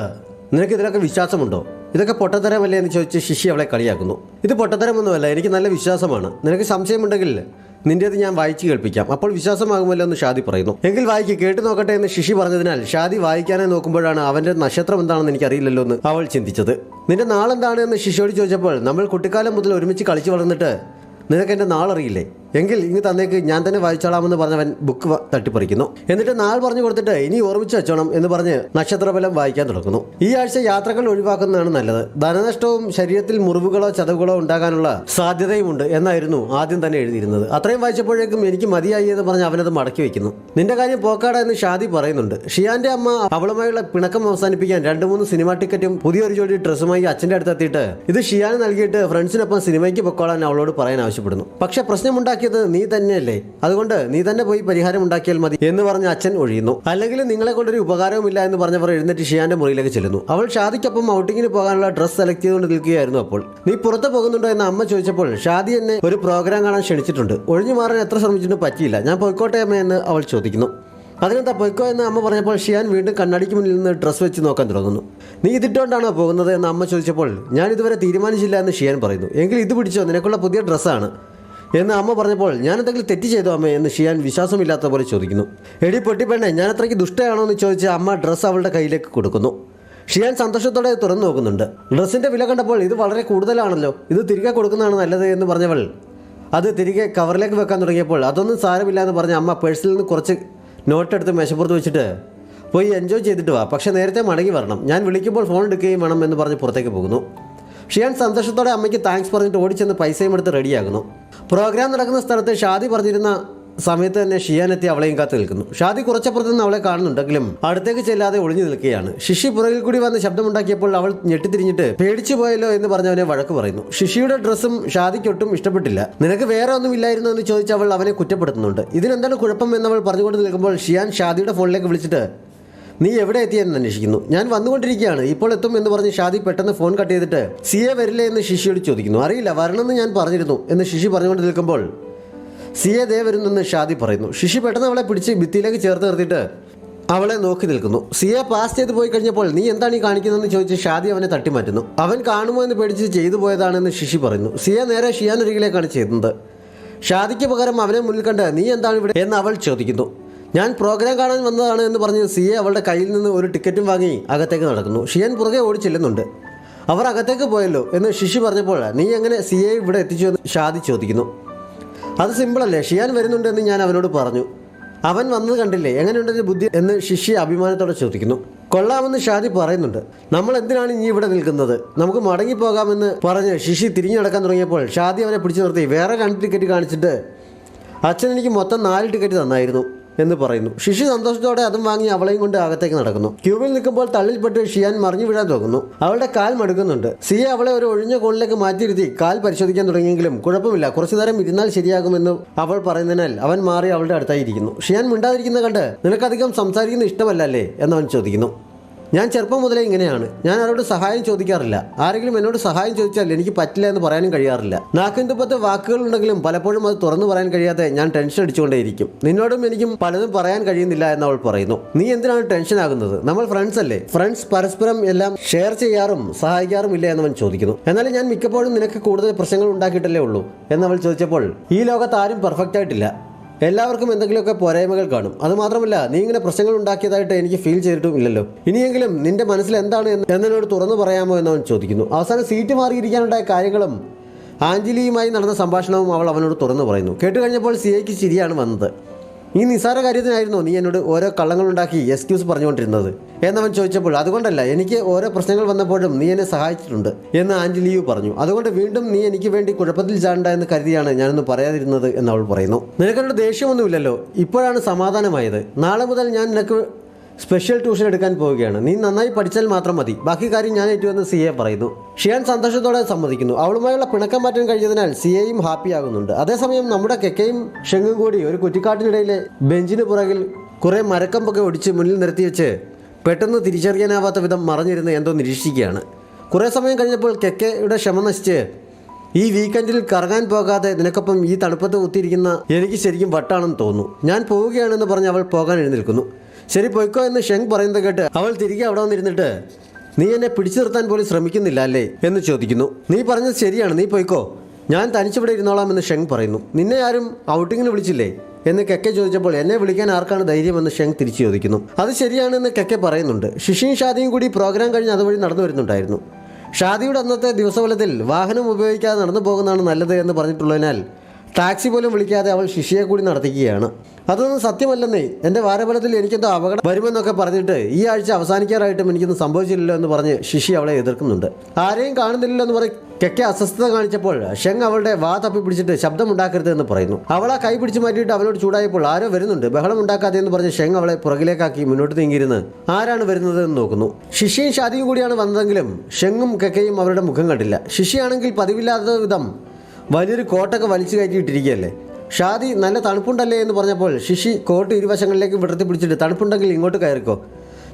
നിനക്ക് ഇതിലൊക്കെ വിശ്വാസമുണ്ടോ, ഇതൊക്കെ പൊട്ടത്തരമല്ലേ എന്ന് ചോദിച്ച് ശിശി അവളെ കളിയാക്കുന്നു. ഇത് പൊട്ടത്തരമൊന്നുമല്ല, എനിക്ക് നല്ല വിശ്വാസമാണ്, നിനക്ക് സംശയമുണ്ടെങ്കിൽ നിന്റേത് ഞാൻ വായിച്ചു കേൾപ്പിക്കാം, അപ്പോൾ വിശ്വാസമാകുമല്ലോ എന്ന് ഷാദി പറയുന്നു. എങ്കിൽ വായിക്ക്, കേട്ടു നോക്കട്ടെ എന്ന് ശിശി പറഞ്ഞതിനാൽ ഷാദി വായിക്കാനായി നോക്കുമ്പോഴാണ് അവന്റെ നക്ഷത്രം എന്താണെന്ന് എനിക്കറിയില്ലല്ലോ എന്ന് അവൾ ചിന്തിച്ചത്. നിന്റെ നാളെന്താണ് എന്ന് ശിശിയോട് ചോദിച്ചപ്പോൾ നമ്മൾ കുട്ടിക്കാലം മുതൽ ഒരുമിച്ച് കളിച്ചു വളർന്നിട്ട് നിനക്ക് എൻ്റെ നാളറിയില്ലേ, എങ്കിൽ ഇങ്ങ് തന്നേക്ക്, ഞാൻ തന്നെ വായിച്ചോളാമെന്ന് പറഞ്ഞവൻ ബുക്ക് തട്ടിപ്പറിക്കുന്നു. എന്നിട്ട് നാൾ പറഞ്ഞു കൊടുത്തിട്ട് ഇനി ഓർമ്മിച്ച് വെച്ചോണം എന്ന് പറഞ്ഞ് നക്ഷത്രഫലം വായിക്കാൻ തുടങ്ങുന്നു. ഈ ആഴ്ച യാത്രകൾ ഒഴിവാക്കുന്നതാണ് നല്ലത്, ധനനഷ്ടവും ശരീരത്തിൽ മുറിവുകളോ ചതവുകളോ ഉണ്ടാകാനുള്ള സാധ്യതയുമുണ്ട് എന്നായിരുന്നു ആദ്യം തന്നെ എഴുതിയിരുന്നത്. അത്രയും വായിച്ചപ്പോഴേക്കും എനിക്ക് മതിയായി എന്ന് പറഞ്ഞ് അവനത് മടക്കി വെക്കുന്നു. നിന്റെ കാര്യം പോക്കാട എന്ന് ഷാദി പറയുന്നുണ്ട്. ഷിയാന്റെ അമ്മ അവളുമായുള്ള പിണക്കം അവസാനിപ്പിക്കാൻ 2-3 സിനിമാ ടിക്കറ്റും പുതിയൊരു ജോഡി ഡ്രസ്സുമായി അച്ഛൻ്റെ അടുത്തെത്തിയിട്ട് ഇത് ഷിയാന് നൽകിയിട്ട് ഫ്രണ്ട്സിനൊപ്പം സിനിമയ്ക്ക് പൊക്കോളാൻ അവളോട് പറയാൻ ആവശ്യപ്പെടുന്നു. പക്ഷെ പ്രശ്നമുണ്ടാക്കി നീ തന്നെയല്ലേ, അതുകൊണ്ട് നീ തന്നെ പോയി പരിഹാരം ഉണ്ടാക്കിയാൽ മതി എന്ന് പറഞ്ഞ് അച്ഛൻ ഒഴിയുന്നു. അല്ലെങ്കിൽ നിങ്ങളെ കൊണ്ടൊരു ഉപകാരവുമില്ല എന്ന് പറഞ്ഞവർ എഴുന്നേറ്റ് ഷിയാന്റെ മുറിയിലേക്ക് ചെല്ലുന്നു. അവൾ ഷാദിക്കൊപ്പം ഔട്ടിങ്ങിന് പോകാനുള്ള ഡ്രസ്സ് സെലക്ട് ചെയ്തുകൊണ്ട് നിൽക്കുകയായിരുന്നു. അപ്പോൾ നീ പുറത്ത് പോകുന്നുണ്ടോ എന്ന് അമ്മ ചോദിച്ചപ്പോൾ ഷാദി എന്നെ ഒരു പ്രോഗ്രാം കാണാൻ ക്ഷണിച്ചിട്ടുണ്ട്, ഒഴിഞ്ഞു മാറാൻ എത്ര ശ്രമിച്ചിട്ടും പറ്റിയില്ല, ഞാൻ പോയിക്കോട്ടെ അമ്മ എന്ന് അവൾ ചോദിക്കുന്നു. അതിനെന്താ പൊയ്ക്കോ എന്ന് അമ്മ പറഞ്ഞപ്പോൾ ഷിയാൻ വീണ്ടും കണ്ണാടിക്ക് മുന്നിൽ നിന്ന് ഡ്രസ്സ് വെച്ച് നോക്കാൻ തുടങ്ങുന്നു. നീ ഇതിട്ടുകൊണ്ടാണോ പോകുന്നത് എന്ന് അമ്മ ചോദിച്ചപ്പോൾ ഞാൻ ഇതുവരെ തീരുമാനിച്ചില്ല എന്ന് ഷിയാൻ പറയുന്നു. എങ്കിൽ ഇത് പിടിച്ചോ, നിനക്കുള്ള പുതിയ ഡ്രസ്സാണ് എന്ന് അമ്മ പറഞ്ഞപ്പോൾ ഞാൻ എന്തെങ്കിലും തെറ്റ് ചെയ്തോ അമ്മ എന്ന് ഷിയാൻ വിശ്വാസമില്ലാത്ത പോലെ ചോദിക്കുന്നു. എടി പൊട്ടിപ്പെണ്ണെ, ഞാൻ അത്രയ്ക്ക് ദുഷ്ടയാണോ എന്ന് ചോദിച്ച് അമ്മ ഡ്രസ്സ് അവളുടെ കയ്യിലേക്ക് കൊടുക്കുന്നു. ഷിയാൻ സന്തോഷത്തോടെ തുറന്നു നോക്കുന്നുണ്ട്. ഡ്രസ്സിൻ്റെ വില കണ്ടപ്പോൾ ഇത് വളരെ കൂടുതലാണല്ലോ, ഇത് തിരികെ കൊടുക്കുന്നതാണ് നല്ലത് എന്ന് പറഞ്ഞവൾ അത് തിരികെ കവറിലേക്ക് വെക്കാൻ തുടങ്ങിയപ്പോൾ അതൊന്നും സാരമില്ല എന്ന് പറഞ്ഞ് അമ്മ പേഴ്സിൽ നിന്ന് കുറച്ച് നോട്ടെടുത്ത് മേശപ്പുറത്ത് വെച്ചിട്ട് പോയി എൻജോയ് ചെയ്തിട്ട് വാ, പക്ഷേ നേരത്തെ മടങ്ങി വരണം, ഞാൻ വിളിക്കുമ്പോൾ ഫോൺ എടുക്കുകയും വേണം എന്ന് പറഞ്ഞ് പുറത്തേക്ക് പോകുന്നു. ഷിയാൻ സന്തോഷത്തോടെ അമ്മയ്ക്ക് താങ്ക്സ് പറഞ്ഞിട്ട് ഓടിച്ചെന്ന് പൈസയും എടുത്ത് റെഡിയാകുന്നു. പ്രോഗ്രാം നടക്കുന്ന സ്ഥലത്ത് ഷാദി പറഞ്ഞിരുന്ന സമയത്ത് തന്നെ ഷിയാൻ എത്തി അവളെയും കാത്ത് നിൽക്കുന്നു. ഷാദി കുറച്ചപ്പുറത്ത് നിന്ന് അവളെ കാണുന്നുണ്ടെങ്കിലും അടുത്തേക്ക് ചെല്ലാതെ ഒളിഞ്ഞു നിൽക്കുകയാണ്. ശിശി പുറകിൽ കൂടി വന്ന് ശബ്ദമുണ്ടാക്കിയപ്പോൾ അവൾ ഞെട്ടിത്തിരിഞ്ഞിട്ട് പേടിച്ചു പോയല്ലോ എന്ന് പറഞ്ഞവനെ വഴക്ക് പറയുന്നു. ശിശിയുടെ ഡ്രസ്സും ഷാദിക്കൊട്ടും ഇഷ്ടപ്പെട്ടില്ല. നിനക്ക് വേറെ ഒന്നും ഇല്ലായിരുന്നു എന്ന് ചോദിച്ച് അവൾ അവനെ കുറ്റപ്പെടുത്തുന്നുണ്ട്. ഇതിനെന്താണ് കുഴപ്പം എന്നവൾ പറഞ്ഞുകൊണ്ട് നിൽക്കുമ്പോൾ ഷിയാൻ ഷാദിയുടെ ഫോണിലേക്ക് വിളിച്ചിട്ട് നീ എവിടെ എത്തിയെന്ന് അന്വേഷിക്കുന്നു, ഞാൻ വന്നുകൊണ്ടിരിക്കുകയാണ്, ഇപ്പോൾ എത്തും എന്ന് പറഞ്ഞ് ഷാദി പെട്ടെന്ന് ഫോൺ കട്ട് ചെയ്തിട്ട് സിയെ വരില്ലേ എന്ന് ശിശിയോട് ചോദിക്കുന്നു. അറിയില്ല, വരണമെന്ന് ഞാൻ പറഞ്ഞിരുന്നു എന്ന് ശിശി പറഞ്ഞുകൊണ്ട് നിൽക്കുമ്പോൾ സിയെ ദേ വരുന്നെന്ന് ഷാദി പറയുന്നു. ശിശി പെട്ടെന്ന് അവളെ പിടിച്ച് ഭിത്തിയിലേക്ക് ചേർത്ത് നിർത്തിയിട്ട് അവളെ നോക്കി നിൽക്കുന്നു. സിയെ പാസ് ചെയ്ത് പോയി കഴിഞ്ഞപ്പോൾ നീ എന്താണ് ഈ കാണിക്കുന്നതെന്ന് ചോദിച്ച് ഷാദി അവനെ തട്ടിമാറ്റുന്നു. അവൻ കാണുമോ എന്ന് പേടിച്ച് ചെയ്തു പോയതാണെന്ന് ശിശി പറയുന്നു. സിയെ നേരെ ഷിയാനരികിലേക്കാണ് ചെയ്യുന്നത്. ഷാദിക്ക് പകരം അവനെ മുന്നിൽ കണ്ട് നീ എന്താണ് ഇവിടെ എന്ന് അവൾ ചോദിക്കുന്നു. ഞാൻ പ്രോഗ്രാം കാണാൻ വന്നതാണ് എന്ന് പറഞ്ഞ് സിയെ അവളുടെ കയ്യിൽ നിന്ന് ഒരു ടിക്കറ്റും വാങ്ങി അകത്തേക്ക് നടക്കുന്നു. ഷിയാൻ പുറകെ ഓടി ചെല്ലുന്നുണ്ട്. അവർ അകത്തേക്ക് പോയല്ലോ എന്ന് ശിശി പറഞ്ഞപ്പോൾ നീ എങ്ങനെ സിയെ ഇവിടെ എത്തിച്ചു എന്ന് ഷാദി ചോദിക്കുന്നു. അത് സിമ്പിളല്ലേ, ഷിയാൻ വരുന്നുണ്ടെന്ന് ഞാൻ അവനോട് പറഞ്ഞു, അവൻ വന്നത് കണ്ടില്ലേ, എങ്ങനെയുണ്ടെന്ന് ബുദ്ധി എന്ന് ശിഷി അഭിമാനത്തോടെ ചോദിക്കുന്നു. കൊള്ളാമെന്ന് ഷാദി പറയുന്നുണ്ട്. നമ്മൾ എന്തിനാണ് ഇനി ഇവിടെ നിൽക്കുന്നത്, നമുക്ക് മടങ്ങിപ്പോകാമെന്ന് പറഞ്ഞ് ശിഷി തിരിഞ്ഞു നടക്കാൻ തുടങ്ങിയപ്പോൾ ഷാദി അവനെ പിടിച്ചു നിർത്തി വേറെ 2 ടിക്കറ്റ് കാണിച്ചിട്ട് അച്ഛൻ എനിക്ക് മൊത്തം 4 ടിക്കറ്റ് തന്നായിരുന്നു എന്ന് പറയുന്നു. ശിശി സന്തോഷത്തോടെ അതും വാങ്ങി അവളെയും കൊണ്ട് അകത്തേക്ക് നടക്കുന്നു. ക്യൂബിൽ നിൽക്കുമ്പോൾ തള്ളിൽപ്പെട്ട് ഷിയാൻ മറിഞ്ഞു വീഴാൻ തോന്നുന്നു. അവളുടെ കാൽ മടുക്കുന്നുണ്ട്. സിയ അവളെ ഒരു ഒഴിഞ്ഞ കോണിലേക്ക് മാറ്റിയിരുത്തി കാൽ പരിശോധിക്കാൻ തുടങ്ങിയെങ്കിലും കുഴപ്പമില്ല, കുറച്ചു നേരം ഇരുന്നാൽ ശരിയാകുമെന്ന് അവൾ പറയുന്നതിനാൽ അവൻ മാറി അവളുടെ അടുത്തായിരിക്കുന്നു. ഷിയാൻ മിണ്ടാതിരിക്കുന്ന കണ്ട് നിനക്കധികം സംസാരിക്കുന്ന ഇഷ്ടമല്ല അല്ലേ എന്നവൻ ചോദിക്കുന്നു. ഞാൻ ചെറുപ്പം മുതലേ ഇങ്ങനെയാണ്. ഞാൻ ആരോട് സഹായം ചോദിക്കാറില്ല. ആരെങ്കിലും എന്നോട് സഹായം ചോദിച്ചാൽ എനിക്ക് പറ്റില്ല എന്ന് പറയാനും കഴിയാറില്ല. നാക്കിൻ തുപ്പത്തെ വാക്കുകളുണ്ടെങ്കിലും പലപ്പോഴും അത് തുറന്നു പറയാൻ കഴിയാതെ ഞാൻ ടെൻഷൻ അടിച്ചുകൊണ്ടേയിരിക്കും. നിന്നോടും എനിക്കും പലതും പറയാൻ കഴിയുന്നില്ല എന്ന് അവൾ പറയുന്നു. നീ എന്തിനാണ് ടെൻഷൻ ആകുന്നത്? നമ്മൾ ഫ്രണ്ട്സ് അല്ലേ? ഫ്രണ്ട്സ് പരസ്പരം എല്ലാം ഷെയർ ചെയ്യാറും സഹായിക്കാറും ഇല്ല എന്നവൻ ചോദിക്കുന്നു. എന്നാലും ഞാൻ മിക്കപ്പോഴും നിനക്ക് കൂടുതൽ പ്രശ്നങ്ങൾ ഉണ്ടാക്കിയിട്ടല്ലേ ഉള്ളൂ എന്നവൾ ചോദിച്ചപ്പോൾ ഈ ലോകത്ത് ആരും പെർഫെക്റ്റ് ആയിട്ടില്ല. എല്ലാവർക്കും എന്തെങ്കിലുമൊക്കെ പോരായ്മകൾ കാണും. അതുമാത്രമല്ല, നീ ഇങ്ങനെ പ്രശ്നങ്ങൾ ഉണ്ടാക്കിയതായിട്ട് എനിക്ക് ഫീൽ ചെയ്തിട്ടും ഇല്ലല്ലോ. ഇനിയെങ്കിലും നിന്റെ മനസ്സിൽ എന്താണ് എന്നോട് തുറന്നു പറയാമോ എന്നവൻ ചോദിക്കുന്നു. അവസാനം സീറ്റ് മാറിയിരിക്കാനുണ്ടായ കാര്യങ്ങളും ആഞ്ജലിയുമായി നടന്ന സംഭാഷണവും അവൾ അവനോട് തുറന്നു പറയുന്നു. കേട്ടുകഴിഞ്ഞപ്പോൾ സിയയ്ക്ക് ചിരിയാണ് വന്നത്. ഈ നിസ്സാര കാര്യത്തിനായിരുന്നോ നീ എന്നോട് ഓരോ കള്ളങ്ങളുണ്ടാക്കി എക്സ്ക്യൂസ് പറഞ്ഞുകൊണ്ടിരുന്നത് എന്നവൻ ചോദിച്ചപ്പോൾ അതുകൊണ്ടല്ല, എനിക്ക് ഓരോ പ്രശ്നങ്ങൾ വന്നപ്പോഴും നീ എന്നെ സഹായിച്ചിട്ടുണ്ട് എന്ന് ആഞ്ജലിയു പറഞ്ഞു. അതുകൊണ്ട് വീണ്ടും നീ എനിക്ക് വേണ്ടി കുഴപ്പത്തിൽ ചാണ്ട എന്ന് കരുതിയാണ് ഞാനൊന്ന് പറയാതിരുന്നത് എന്നവൾ പറയുന്നു. നിനക്കെന്നോട് ദേഷ്യമൊന്നുമില്ലല്ലോ, ഇപ്പോഴാണ് സമാധാനമായത്. നാളെ മുതൽ ഞാൻ നിനക്ക് സ്പെഷ്യൽ ട്യൂഷൻ എടുക്കാൻ പോവുകയാണ്. നീ നന്നായി പഠിച്ചാൽ മാത്രം മതി, ബാക്കി കാര്യം ഞാൻ ഏറ്റുവെന്ന് സിയെ പറയുന്നു. ഷിയാൻ സന്തോഷത്തോടെ സമ്മതിക്കുന്നു. അവളുമായുള്ള പിണക്കം മാറ്റാൻ കഴിഞ്ഞതിനാൽ സിയയും ഹാപ്പിയാകുന്നുണ്ട്. അതേസമയം നമ്മുടെ കെക്കയും ഷെങ്ങും കൂടി ഒരു കുറ്റിക്കാട്ടിനിടയിലെ ബെഞ്ചിന് പുറകിൽ കുറെ മരക്കമ്പൊക്കെ ഒടിച്ച് മുന്നിൽ നിർത്തി വെച്ച് പെട്ടെന്ന് തിരിച്ചറിയാനാവാത്ത വിധം മറഞ്ഞിരുന്ന് എന്തോ നിരീക്ഷിക്കുകയാണ്. കുറേ സമയം കഴിഞ്ഞപ്പോൾ കെക്കയുടെ ക്ഷമ നശിച്ച് ഈ വീക്കെൻഡിൽ കറങ്ങാൻ പോകാതെ നിനക്കൊപ്പം ഈ തണുപ്പത്ത് കുത്തിയിരിക്കുന്ന എനിക്ക് ശരിക്കും വട്ടാണെന്ന് തോന്നുന്നു. ഞാൻ പോവുകയാണെന്ന് പറഞ്ഞ് അവൾ പോകാൻ എഴുന്നേൽക്കുന്നു. ശരി പോയിക്കോ എന്ന് ഷെങ് പറയുന്നത് കേട്ട് അവൾ തിരികെ അവിടെ വന്നിരുന്നിട്ട് നീ എന്നെ പിടിച്ചു നിർത്താൻ പോലും ശ്രമിക്കുന്നില്ല അല്ലേ എന്ന് ചോദിക്കുന്നു. നീ പറഞ്ഞത് ശരിയാണ്, നീ പോയിക്കോ, ഞാൻ തനിച്ചിവിടെ ഇരുന്നോളാം എന്ന് ഷെങ് പറയുന്നു. നിന്നെ ആരും ഔട്ടിങ്ങിന് വിളിച്ചില്ലേ എന്ന് കെക്കെ ചോദിച്ചപ്പോൾ എന്നെ വിളിക്കാൻ ആർക്കാണ് ധൈര്യമെന്ന് ഷെങ് തിരിച്ചു ചോദിക്കുന്നു. അത് ശരിയാണെന്ന് കെക്കെ പറയുന്നുണ്ട്. ശിഷിയും ഷാദിയും കൂടി പ്രോഗ്രാം കഴിഞ്ഞ് അതുവഴി നടന്നു വരുന്നുണ്ടായിരുന്നു. ഷാദിയുടെ അന്നത്തെ ദിവസഫലത്തിൽ വാഹനം ഉപയോഗിക്കാതെ നടന്നു പോകുന്നതാണ് നല്ലത് എന്ന് പറഞ്ഞിട്ടുള്ളതിനാൽ ടാക്സി പോലും വിളിക്കാതെ അവൾ ശിഷിയെ കൂടി നടത്തിക്കുകയാണ്. അതൊന്നും സത്യമല്ലെന്നേ, എൻ്റെ വാരഫലത്തിൽ എനിക്കെന്തോ അപകടം വരുമെന്നൊക്കെ പറഞ്ഞിട്ട് ഈ ആഴ്ച അവസാനിക്കാറായിട്ടും എനിക്കൊന്നും സംഭവിച്ചില്ലല്ലോ എന്ന് പറഞ്ഞ് ശിഷി അവളെ എതിർക്കുന്നുണ്ട്. ആരെയും കാണുന്നില്ലല്ലോ എന്ന് പറഞ്ഞ് കെക്കെ അസ്വസ്ഥത കാണിച്ചപ്പോൾ ഷെങ് അവളുടെ വാ തപ്പി പിടിച്ചിട്ട് ശബ്ദമുണ്ടാക്കരുത് എന്ന് പറയുന്നു. അവളെ കൈ പിടിച്ച് മാറ്റിയിട്ട് അവനോട് ചൂടായപ്പോൾ ആരോ വരുന്നുണ്ട്, ബഹളം ഉണ്ടാക്കാതെ എന്ന് പറഞ്ഞ് ഷെങ് അവളെ പുറകിലേക്കാക്കി മുന്നോട്ട് നീങ്ങിയിരുന്ന് ആരാണ് വരുന്നത് എന്ന് നോക്കുന്നു. ശിഷിയും ഷാദിയും കൂടിയാണ് വന്നതെങ്കിലും ഷെങ്ങും കെക്കയും അവരുടെ മുഖം കണ്ടില്ല. ശിഷിയാണെങ്കിൽ പതിവില്ലാത്ത വിധം വലിയൊരു കോട്ടൊക്കെ വലിച്ചു കയറ്റിയിട്ടിരിക്കുകയല്ലേ. ഷാദി നല്ല തണുപ്പുണ്ടല്ലേ എന്ന് പറഞ്ഞപ്പോൾ ശിഷി കോട്ട് ഇരുവശങ്ങളിലേക്ക് വിടർത്തി പിടിച്ചിട്ട് തണുപ്പുണ്ടെങ്കിൽ ഇങ്ങോട്ട് കയറിക്കോ,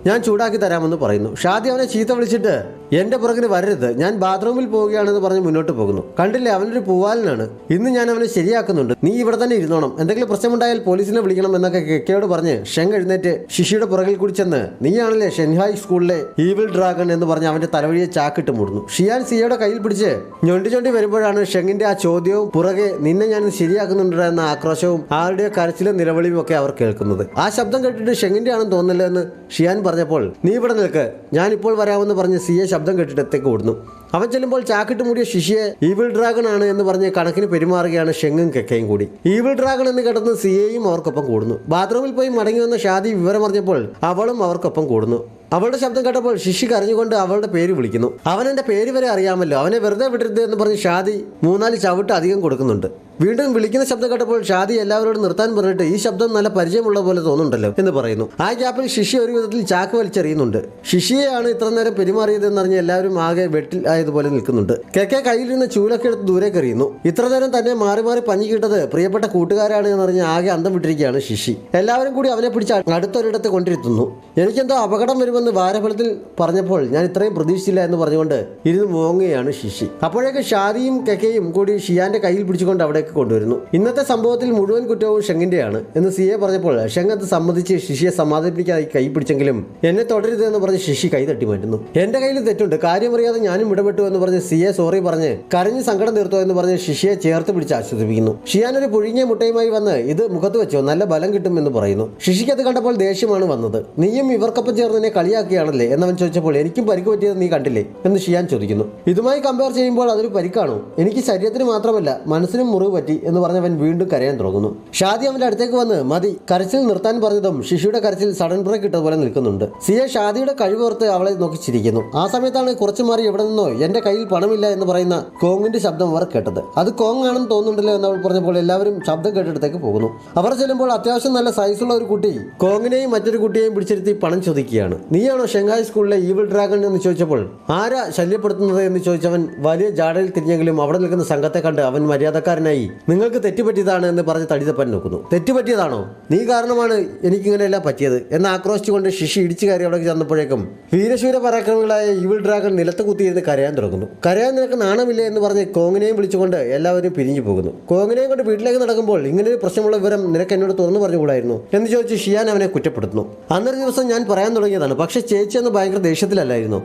ഞാൻ ചൂടാക്കി തരാമെന്ന് പറയുന്നു. ഷാദി അവനെ ചീത്ത വിളിച്ചിട്ട് എൻ്റെ പുറകിന് വരരുത്, ഞാൻ ബാത്റൂമിൽ പോവുകയാണെന്ന് പറഞ്ഞ് മുന്നോട്ട് പോകുന്നു. കണ്ടില്ലേ, അവനൊരു പൂവാലനാണ്. ഇന്ന് ഞാൻ അവനെ ശരിയാക്കുന്നുണ്ട്, നീ ഇവിടെ തന്നെ ഇരുന്നോണം, എന്തെങ്കിലും പ്രശ്നമുണ്ടായാൽ പോലീസിനെ വിളിക്കണം എന്നൊക്കെ കെക്കയോട് പറഞ്ഞ് ഷെങ് എഴുന്നേറ്റ് ശിഷിയുടെ പുറകിൽ കൂടി ചെന്ന് നീയാണല്ലേ ഷെൻഹായ് സ്കൂളിലെ ഈവിൾ ഡ്രാഗൺ എന്ന് പറഞ്ഞ് അവൻ്റെ തലവഴിയെ ചാക്കിട്ട് മൂടുന്നു. ഷിയാൻ സിയയുടെ കയ്യിൽ പിടിച്ച് ഞൊണ്ടി വരുമ്പോഴാണ് ഷെങ്ങിന്റെ ആ ചോദ്യവും പുറകെ നിന്നെ ഞാൻ ശരിയാക്കുന്നുണ്ട് എന്ന ആക്രോശവും ആരുടെയോ കരച്ചിലും നിലവിളിയും ഒക്കെ അവർ കേൾക്കുന്നത്. ആ ശബ്ദം കേട്ടിട്ട് ഷെങ്ങിന്റെ ആണെന്ന് തോന്നില്ല എന്ന് ഷിയാൻ പറഞ്ഞപ്പോൾ നീ ഇവിടെ നിൽക്ക്, ഞാനിപ്പോൾ വരാമെന്ന് പറഞ്ഞ് സിയെ ശബ്ദം കേട്ടിടത്തേക്ക് ഓടുന്നു. അവൻ ചെല്ലുമ്പോൾ ചാക്കിട്ട് മൂടിയ ശിഷിയെ ഈവിൾ ഡ്രാഗൺ ആണ് എന്ന് പറഞ്ഞ് കണക്കിന് പെരുമാറുകയാണ് ഷെങ്ങും കെക്കയും കൂടി. ഈവിൾ ഡ്രാഗൺ എന്ന് കേട്ടത് സിയെയും അവർക്കൊപ്പം കൂടുന്നു. ബാത്റൂമിൽ പോയി മടങ്ങി വന്ന ഷാദി വിവരം അറിഞ്ഞപ്പോൾ അവളും അവർക്കൊപ്പം കൂടുന്നു. അവളുടെ ശബ്ദം കേട്ടപ്പോൾ ശിഷി കരഞ്ഞുകൊണ്ട് അവളുടെ പേര് വിളിക്കുന്നു. അവൻ എൻ്റെ പേര് വരെ അറിയാമല്ലോ, അവനെ വെറുതെ വിടരുത് എന്ന് പറഞ്ഞ് ഷാദി 3-4 ചവിട്ട് അധികം കൊടുക്കുന്നുണ്ട്. വീണ്ടും വിളിക്കുന്ന ശബ്ദം കേട്ടപ്പോൾ ഷാദി എല്ലാവരോടും നിർത്താൻ പറഞ്ഞിട്ട് ഈ ശബ്ദം നല്ല പരിചയമുള്ള പോലെ തോന്നുന്നുണ്ടല്ലോ എന്ന് പറയുന്നു. ആ ഗ്യാപ്പിൽ ശിഷി ഒരു വിധത്തിൽ ചാക്ക് വലിച്ചെറിയുന്നുണ്ട്. ശിഷിയെയാണ് ഇത്ര നേരം പെരുമാറിയതെന്നറിഞ്ഞ് എല്ലാവരും ആകെ വെട്ടിൽ ആയതുപോലെ നിൽക്കുന്നുണ്ട്. കെക്കെ കയ്യിൽ നിന്ന് ചൂലൊക്കെ എടുത്ത് ദൂരേക്ക് എറിയുന്നു. ഇത്ര നേരം തന്നെ മാറി മാറി പഞ്ഞി കിട്ടത് പ്രിയപ്പെട്ട കൂട്ടുകാരാണ് എന്നറിഞ്ഞ് ആകെ അന്തം വിട്ടിരിക്കുകയാണ് ശിഷി. എല്ലാവരും കൂടി അവനെ പിടിച്ച് അടുത്തൊരിടത്ത് കൊണ്ടിരുത്തുന്നു. എനിക്കെന്തോ അപകടം വരുമെന്ന് വാരഫലത്തിൽ പറഞ്ഞപ്പോൾ ഞാൻ ഇത്രയും പ്രതീക്ഷിച്ചില്ല എന്ന് പറഞ്ഞുകൊണ്ട് ഇരുന്ന് മോങ്ങുകയാണ് ശിഷി. അപ്പോഴേക്ക് ഷാദിയും കെക്കയും കൂടി ഷിയാന്റെ കയ്യിൽ പിടിച്ചുകൊണ്ട് അവിടെ കൊണ്ടുവരുന്നു. ഇന്നത്തെ സംഭവത്തിൽ മുഴുവൻ കുറ്റവും ഷെങ്ങിന്റെയാണ് എന്ന് സിയെ പറഞ്ഞപ്പോൾ ഷെങ് അത് സമ്മതിച്ച് ശിഷിയെ സമാധാനിപ്പിക്കാനായി കൈ പിടിച്ചെങ്കിലും എന്നെ തുടരുത് എന്ന് പറഞ്ഞ് ശിഷി കൈ തട്ടി മാറ്റുന്നു. എന്റെ കയ്യിൽ തെറ്റുണ്ട്, കാര്യമറിയാതെ ഞാനും ഇടപെട്ടു എന്ന് പറഞ്ഞ് സിയെ സോറി പറഞ്ഞ് കരഞ്ഞ് സങ്കടം തീർത്തോ എന്ന് പറഞ്ഞ് ശിഷിയെ ചേർത്ത് പിടിച്ച് ആശ്വസിപ്പിക്കുന്നു. ഷിയാൻ ഒരു പുഴുങ്ങിയ മുട്ടയുമായി വന്ന് ഇത് മുഖത്ത് വെച്ചോ, നല്ല ബലം കിട്ടും എന്ന് പറയുന്നു. ശിഷിക്ക് അത് കണ്ടപ്പോൾ ദേഷ്യമാണ് വന്നത്. നീയും ഇവർക്കൊപ്പം ചേർന്ന് എന്നെ കളിയാക്കുകയാണല്ലേ എന്നവൻ ചോദിച്ചപ്പോൾ എനിക്കും പരിക്ക് പറ്റിയത് നീ കണ്ടില്ലേ എന്ന് ഷിയാൻ ചോദിക്കുന്നു. ഇതുമായി കമ്പയർ ചെയ്യുമ്പോൾ അതൊരു പരിക്കാണോ? എനിക്ക് ശരീരത്തിന് മാത്രമല്ല മനസ്സിനും മുറിവ് പറ്റി എന്ന് പറഞ്ഞവൻ വീണ്ടും കരയാൻ തുടങ്ങുന്നു. ഷാദി അവന്റെ അടുത്തേക്ക് വന്ന് മതി കരച്ചിൽ നിർത്താൻ പറഞ്ഞതും ശിശുയുടെ കരച്ചിൽ സഡൻ ബ്രേക്ക് ഇട്ടതുപോലെ നിൽക്കുന്നുണ്ട്. സിയ ഷാദിയുടെ കഴിവോർത്ത് അവളെ നോക്കി ചിരിക്കുന്നു. ആ സമയത്താണ് കുറച്ചു മാറി എവിടെ നിന്നോ എന്റെ കയ്യിൽ പണമില്ല എന്ന് പറയുന്ന കോങ്ങിന്റെ ശബ്ദം അവർ കേട്ടത്. അത് കോങ് ആണെന്ന് തോന്നുന്നുണ്ടല്ലോ എന്ന് അവൾ പറഞ്ഞപ്പോൾ എല്ലാവരും ശബ്ദം കേട്ടിടത്തേക്ക് പോകുന്നു. അവർ ചെല്ലുമ്പോൾ അത്യാവശ്യം നല്ല സൈസുള്ള ഒരു കുട്ടി കോങ്ങിനെയും മറ്റൊരു കുട്ടിയെയും പിടിച്ചിരുത്തി പണം ചോദിക്കുകയാണ്. നീയാണോ ഷെങ്ഹായ് സ്കൂളിലെ ഈവിൾ ഡ്രാഗൺ എന്ന് ചോദിച്ചപ്പോൾ ആരാ ശല്യപ്പെടുത്തുന്നത് എന്ന് ചോദിച്ചവൻ വലിയ ജാടയിൽ തിരിഞ്ഞെങ്കിലും അവിടെ നിൽക്കുന്ന സംഘത്തെ കണ്ട് അവൻ മര്യാദക്കാരനായി നിങ്ങൾക്ക് തെറ്റുപറ്റിയതാണ് എന്ന് പറഞ്ഞ് തടിതപ്പൻ നോക്കുന്നു. തെറ്റുപറ്റിയതാണോ? നീ കാരണമാണ് എനിക്കിങ്ങനെയെല്ലാം പറ്റിയത് എന്ന് ആക്രോശിച്ചുകൊണ്ട് ശിശി ഇടിച്ചു കയറി അവിടെ ചെന്നപ്പോഴേക്കും വീരശൂര പരാക്രമികളായ ഈവിൾ ഡ്രാഗൺ നിലത്ത് കുത്തിയിരുന്ന് കരയാൻ തുടങ്ങുന്നു. കരയാൻ നിനക്ക് നാണമില്ലേ എന്ന് പറഞ്ഞ് കോങ്ങിനെയും വിളിച്ചുകൊണ്ട് എല്ലാവരും പിരിഞ്ഞു പോകുന്നു. കോങ്ങിനെയും കൊണ്ട് വീട്ടിലേക്ക് നടക്കുമ്പോൾ ഇങ്ങനെ ഒരു പ്രശ്നമുള്ള വിവരം നിനക്ക് എന്നോട് തുറന്നു പറഞ്ഞുകൂടായിരുന്നു എന്ന് ചോദിച്ച് ഷിയാൻ അവനെ കുറ്റപ്പെടുത്തുന്നു. അന്നൊരു ദിവസം ഞാൻ പറയാൻ തുടങ്ങിയതാണ്, പക്ഷേ ചേച്ചി അന്ന് ഭയങ്കര ദേഷ്യത്തിലല്ലായിരുന്നു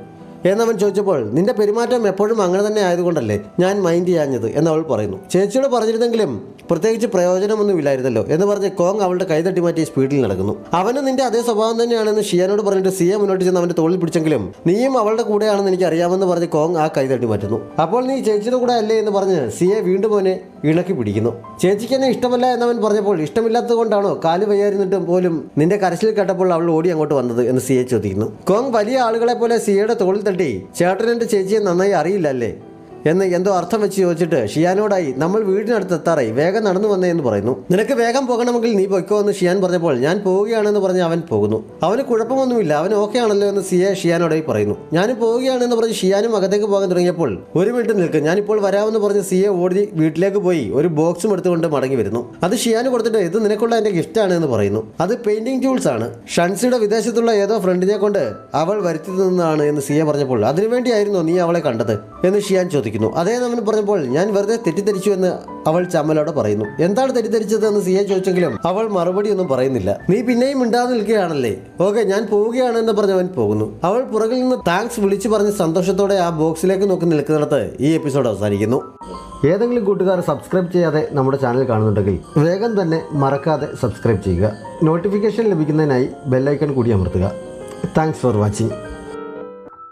എന്നവൻ ചോദിച്ചപ്പോൾ നിന്റെ പെരുമാറ്റം എപ്പോഴും അങ്ങനെ തന്നെ ആയതുകൊണ്ടല്ലേ ഞാൻ മൈൻഡ് ചെയ്യാഞ്ഞത് എന്നവൾ പറയുന്നു. ചേച്ചിയോട് പറഞ്ഞിരുന്നെങ്കിലും പ്രത്യേകിച്ച് പ്രയോജനമൊന്നുമില്ലായിരുന്നല്ലോ എന്ന് പറഞ്ഞ് കോങ് അവളുടെ കൈതട്ടി മാറ്റി സ്പീഡിൽ നടക്കുന്നു. അവന് നിന്റെ അതേ സ്വഭാവം തന്നെയാണെന്ന് ഷിയാനോട് പറഞ്ഞിട്ട് സിയ മുന്നോട്ട് ചെന്ന് അവന്റെ തോളിൽ പിടിച്ചെങ്കിലും നീയും അവളുടെ കൂടെയാണെന്ന് എനിക്ക് അറിയാമെന്ന് പറഞ്ഞ് കോങ് ആ കൈതട്ടി മാറ്റുന്നു. അപ്പോൾ നീ ചേച്ചിയുടെ കൂടെ അല്ലേ എന്ന് പറഞ്ഞ് സിയെ വീണ്ടും അവനെ ഇണക്കി പിടിക്കുന്നു. ചേച്ചിക്ക് എന്നെ ഇഷ്ടമല്ല എന്നവൻ പറഞ്ഞപ്പോൾ ഇഷ്ടമില്ലാത്തത് കൊണ്ടാണോ കാല് വയ്യായിരുന്നിട്ടും പോലും നിന്റെ കരച്ചിൽ കേട്ടപ്പോൾ അവൾ ഓടി അങ്ങോട്ട് വന്നത് എന്ന് സിയെ ചോദിക്കുന്നു. കോങ് വലിയ ആളുകളെ പോലെ സിയയുടെ തോളിൽ തട്ടി ചേട്ടൻ എൻ്റെ ചേച്ചിയെ നന്നായി അറിയില്ല അല്ലേ എന്ന് എന്തോ അർത്ഥം വെച്ച് ചോദിച്ചിട്ട് ഷിയാനോടായി നമ്മൾ വീടിനടുത്ത് എത്താറായി വേഗം നടന്നു വന്നേ എന്ന് പറയുന്നു. നിനക്ക് വേഗം പോകണമെങ്കിൽ നീ പൊയ്ക്കോ എന്ന് ഷിയാൻ പറഞ്ഞപ്പോൾ ഞാൻ പോവുകയാണെന്ന് പറഞ്ഞ് അവൻ പോകുന്നു. അവന് കുഴപ്പമൊന്നുമില്ല, അവൻ ഓക്കെ ആണല്ലോ എന്ന് സിയെ ഷിയാനോടായി പറയുന്നു. ഞാനും പോവുകയാണെന്ന് പറഞ്ഞ് ഷിയാനും അകത്തേക്ക് പോകാൻ തുടങ്ങിയപ്പോൾ ഒരു മിനിറ്റ് നിൽക്കും ഞാനിപ്പോൾ വരാമെന്ന് പറഞ്ഞ് സിയെ ഓടി വീട്ടിലേക്ക് പോയി ഒരു ബോക്സും എടുത്തുകൊണ്ട് മടങ്ങി വരുന്നു. അത് ഷിയാന് കൊടുത്തിട്ട് ഇത് നിനക്കുള്ള എൻ്റെ ഗിഫ്റ്റാണ് എന്ന് പറയുന്നു. അത് പെയിന്റിംഗ് ടൂൾസ് ആണ്, ഷൻസിയുടെ വിദേശത്തുള്ള ഏതോ ഫ്രണ്ടിനെ കൊണ്ട് അവൾ വരുത്തി തന്നതാണ് എന്ന് സിയെ പറഞ്ഞപ്പോൾ അതിനുവേണ്ടിയായിരുന്നോ നീ അവളെ കണ്ടത് എന്ന് ഷിയാൻ ചോദിക്കുന്നു. അതേ നമ്മൾ പറഞ്ഞപ്പോൾ ഞാൻ വെറുതെ തെറ്റിദ്ധരിച്ചു എന്ന് അവൾ ചമ്മലോടെ പറയുന്നു. എന്താണ് തെറ്റിദ്ധരിച്ചത് എന്ന് സിയെ ചോദിച്ചെങ്കിലും അവൾ മറുപടി ഒന്നും പറയുന്നില്ല. നീ പിന്നെയും മിണ്ടാതെ നിൽക്കുകയാണല്ലേ, ഓക്കെ ഞാൻ പോവുകയാണെന്ന് പറഞ്ഞവൻ പോകുന്നു. അവൾ പുറകിൽ നിന്ന് താങ്ക്സ് വിളിച്ചു പറഞ്ഞ് സന്തോഷത്തോടെ ആ ബോക്സിലേക്ക് നോക്കി നിൽക്കുന്നിടത്ത് ഈ എപ്പിസോഡ് അവസാനിക്കുന്നു. ഏതെങ്കിലും കൂട്ടുകാർ സബ്സ്ക്രൈബ് ചെയ്യാതെ നമ്മുടെ ചാനൽ കാണുന്നുണ്ടെങ്കിൽ വേഗം തന്നെ മറക്കാതെ സബ്സ്ക്രൈബ് ചെയ്യുക. നോട്ടിഫിക്കേഷൻ ലഭിക്കുന്നതിനായി ബെല്ലൈക്കൺ കൂടി അമർത്തുക. Thanks for watching.